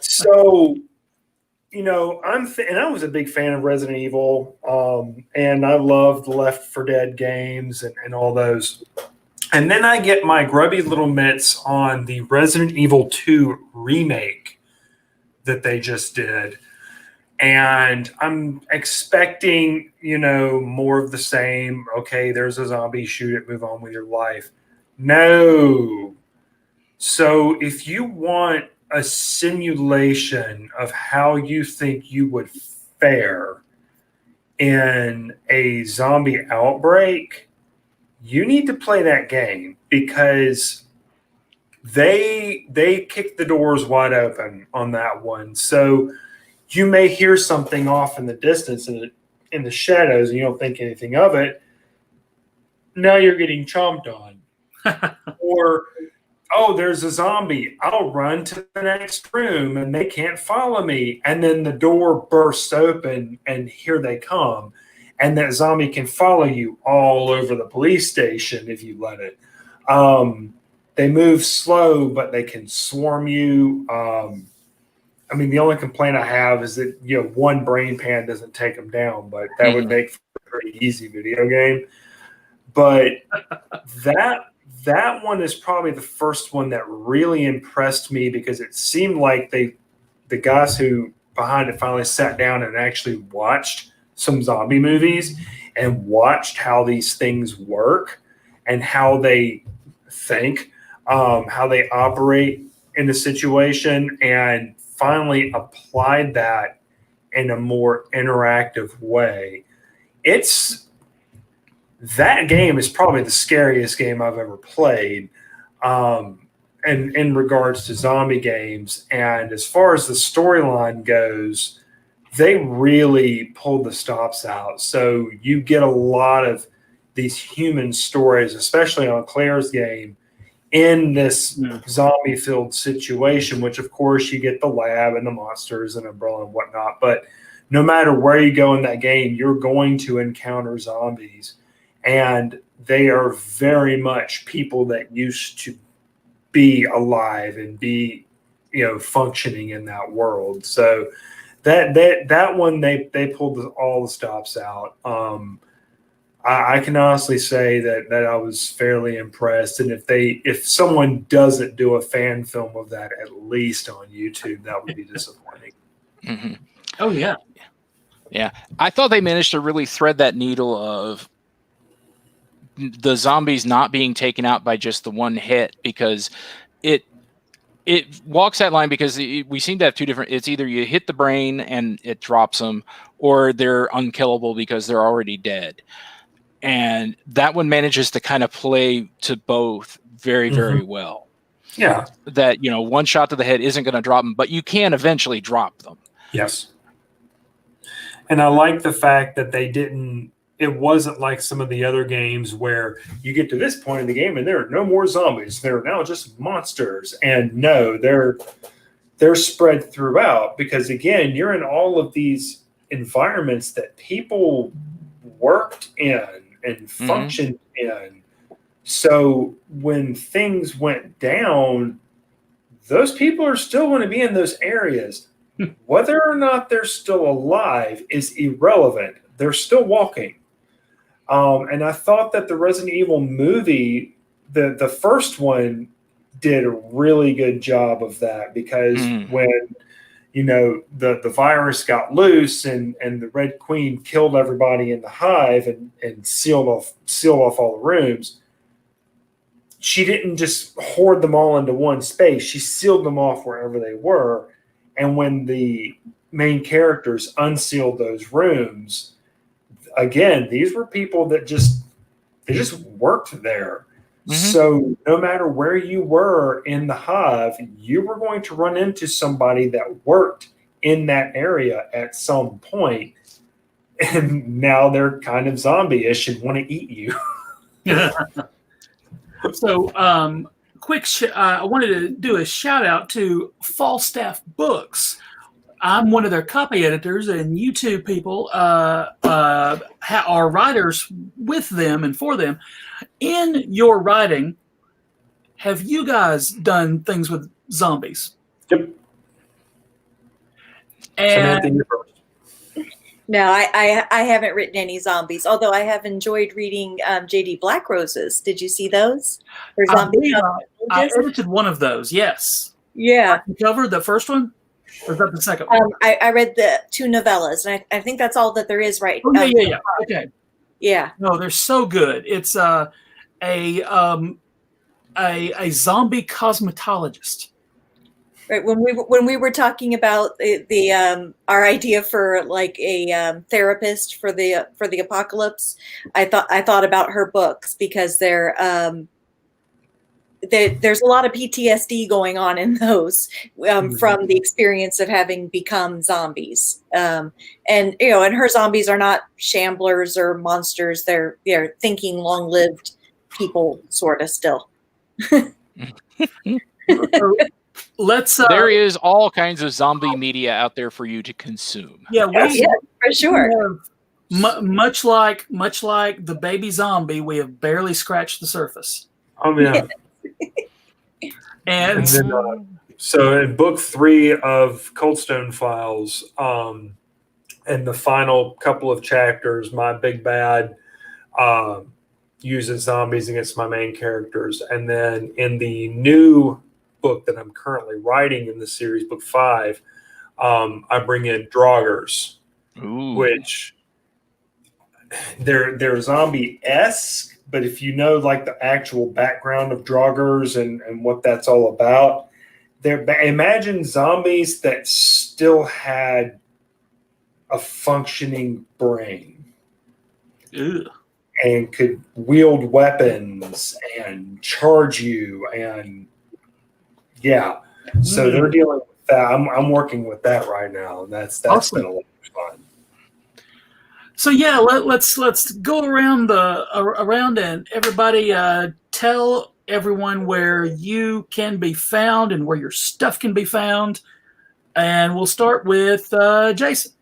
So, I was a big fan of Resident Evil, and I loved the Left 4 Dead games and all those. And then I get my grubby little mitts on the Resident Evil 2 remake that they just did. And I'm expecting, more of the same. Okay, there's a zombie, shoot it, move on with your life. No. So if you want a simulation of how you think you would fare in a zombie outbreak, you need to play that game, because they kick the doors wide open on that one. So you may hear something off in the distance in the shadows, and you don't think anything of it. Now you're getting chomped on. Or, oh, there's a zombie. I'll run to the next room and they can't follow me. And then the door bursts open and here they come. And that zombie can follow you all over the police station if you let it. They move slow, but they can swarm you. The only complaint I have is that, one brain pan doesn't take them down, but that would make for a pretty easy video game. But that one is probably the first one that really impressed me, because it seemed like the guys who behind it finally sat down and actually watched some zombie movies and watched how these things work and how they think, how they operate in the situation, and finally applied that in a more interactive way. That game is probably the scariest game I've ever played, and in regards to zombie games. And as far as the storyline goes, they really pulled the stops out. So you get a lot of these human stories, especially on Claire's game, in this zombie-filled situation, which, of course, you get the lab and the monsters and Umbrella and whatnot. But no matter where you go in that game, you're going to encounter zombies. And they are very much people that used to be alive and be, functioning in that world. So that one, they pulled all the stops out. I can honestly say that I was fairly impressed. And if someone doesn't do a fan film of that, at least on YouTube, that would be disappointing. Mm-hmm. Oh yeah. Yeah. I thought they managed to really thread that needle of the zombies not being taken out by just the one hit, because it walks that line, because we seem to have two different, it's either you hit the brain and it drops them, or they're unkillable because they're already dead. And that one manages to kind of play to both very, very well. Yeah. That, one shot to the head isn't going to drop them, but you can eventually drop them. Yes. And I like the fact that it wasn't like some of the other games where you get to this point in the game and there are no more zombies. They're now just monsters. And no, they're spread throughout, because, again, you're in all of these environments that people worked in and functioned in. So when things went down, those people are still going to be in those areas. Whether or not they're still alive is irrelevant. They're still walking. And I thought that the Resident Evil movie, the first one, did a really good job of that, because when the virus got loose and the Red Queen killed everybody in the hive and sealed off all the rooms, she didn't just hoard them all into one space. She sealed them off wherever they were. And when the main characters unsealed those rooms, again, these were people that just worked there. So no matter where you were in the hive, you were going to run into somebody that worked in that area at some point. And now they're kind of zombie-ish and want to eat you. So, I wanted to do a shout out to Falstaff Books. I'm one of their copy editors, and you two people are writers with them and for them. In your writing, have you guys done things with zombies? Yep. And no, I haven't written any zombies, although I have enjoyed reading J.D. Blackroses. Did you see those? I edited one of those, yes. Yeah. You covered the first one? Or is that the second one? I read the 2 novellas, and I think that's all that there is right Oh, yeah. Okay. Yeah. No, they're so good. It's a zombie cosmetologist. Right. When we were talking about the our idea for like a therapist for the apocalypse, I thought about her books because there's a lot of PTSD going on in those from the experience of having become zombies. And and her zombies are not shamblers or monsters. They're thinking, long-lived people, sort of still. There is all kinds of zombie media out there for you to consume. Yeah, for sure. Much like the baby zombie, we have barely scratched the surface. Oh yeah. And then, so in book 3 of Cold Stone Files, in the final couple of chapters, my big bad uses zombies against my main characters. And then in the new book that I'm currently writing in the series, book 5, I bring in Draugrs, which they're zombie-esque, but if you know like the actual background of Draugrs and what that's all about, imagine zombies that still had a functioning brain. Ew. And could wield weapons and charge you, and so they're dealing with that. I'm working with that right now, and that's awesome. Been a lot of fun. So yeah, let's go around and everybody tell everyone where you can be found and where your stuff can be found, and we'll start with Jason.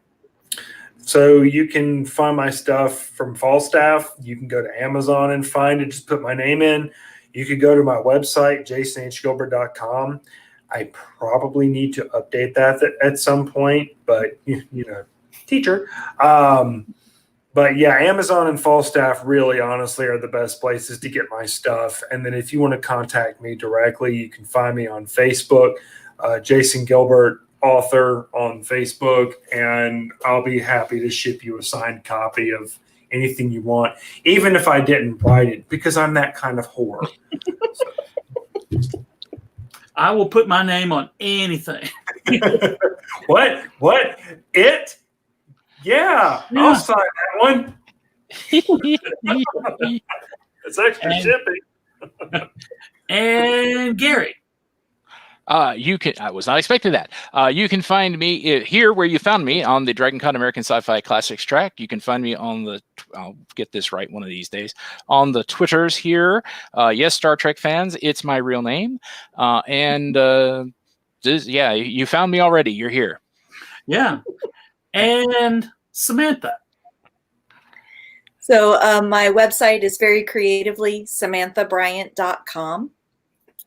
So you can find my stuff from Falstaff. You can go to Amazon and find it. Just put my name in. You could go to my website, jasonhgilbert.com. I probably need to update that at some point, but teacher. But yeah, Amazon and Falstaff really honestly are the best places to get my stuff. And then if you want to contact me directly, you can find me on Facebook, Jason Gilbert, author on Facebook, and I'll be happy to ship you a signed copy of anything you want, even if I didn't write it, because I'm that kind of whore. I will put my name on anything. What? It? Yeah, I'll sign that one. It's extra shipping. And Gary. I was not expecting that. You can find me here where you found me on the DragonCon American Sci-Fi Classics track. You can find me on I'll get this right one of these days, on the Twitters here. Yes, Star Trek fans, it's my real name. You found me already. You're here. Yeah. And Samantha. So my website is very creatively SamanthaBryant.com.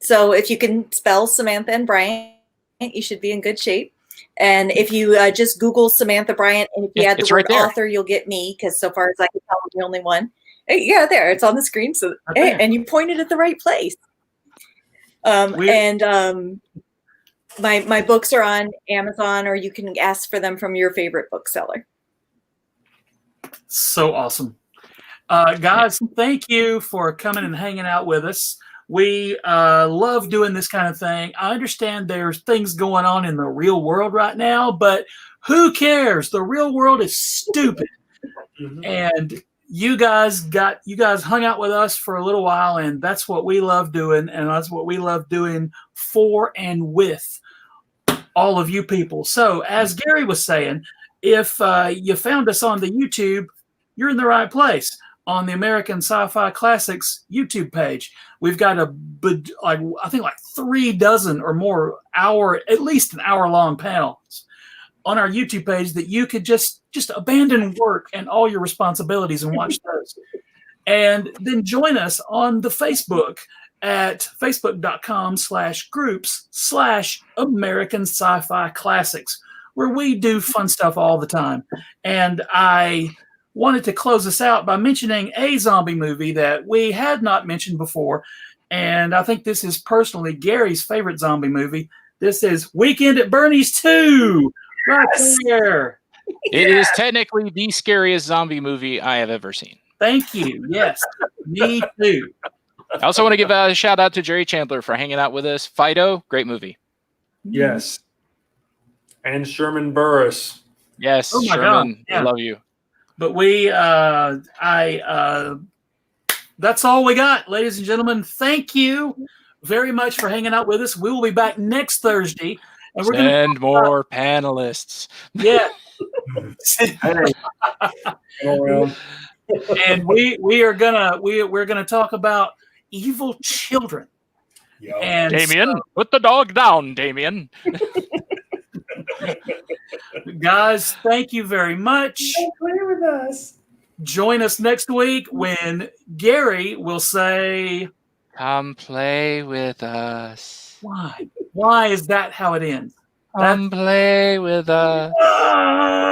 So if you can spell Samantha and Bryant, you should be in good shape. And if you just Google Samantha Bryant, and if you add the word author, you'll get me, because so far as I can tell, I'm the only one. Yeah, there, it's on the screen. So and you pointed at the right place. My books are on Amazon, or you can ask for them from your favorite bookseller. So awesome. Guys, thank you for coming and hanging out with us. We love doing this kind of thing. I understand there's things going on in the real world right now, but who cares? The real world is stupid. Mm-hmm. And you guys hung out with us for a little while, and that's what we love doing, and that's what we love doing for and with all of you people. So as Gary was saying, if you found us on the YouTube, you're in the right place. On the American Sci-Fi Classics YouTube page, we've got I think 3 dozen or more at least an hour-long panels on our YouTube page that you could just abandon work and all your responsibilities and watch those. And then join us on the Facebook at facebook.com/groups/American Sci-Fi Classics, where we do fun stuff all the time. And I wanted to close us out by mentioning a zombie movie that we had not mentioned before. And I think this is personally Gary's favorite zombie movie. This is Weekend at Bernie's 2. Right there. It is technically the scariest zombie movie I have ever seen. Thank you. Yes, me too. I also want to give a shout out to Jerry Chandler for hanging out with us. Fido, great movie. Yes. And Sherman Burris. Yes, Oh my Sherman, God, yeah. I love you. But that's all we got, ladies and gentlemen. Thank you very much for hanging out with us. We will be back next Thursday, and we're Send more panelists. Yeah. Hey. And we're gonna talk about evil children. Yo. And Damien, put the dog down, Damien. guys, thank you very much. Play with us. Join us next week when Gary will say, Come play with us. "Why? Why is that how it ends?" Come play with us. Ah!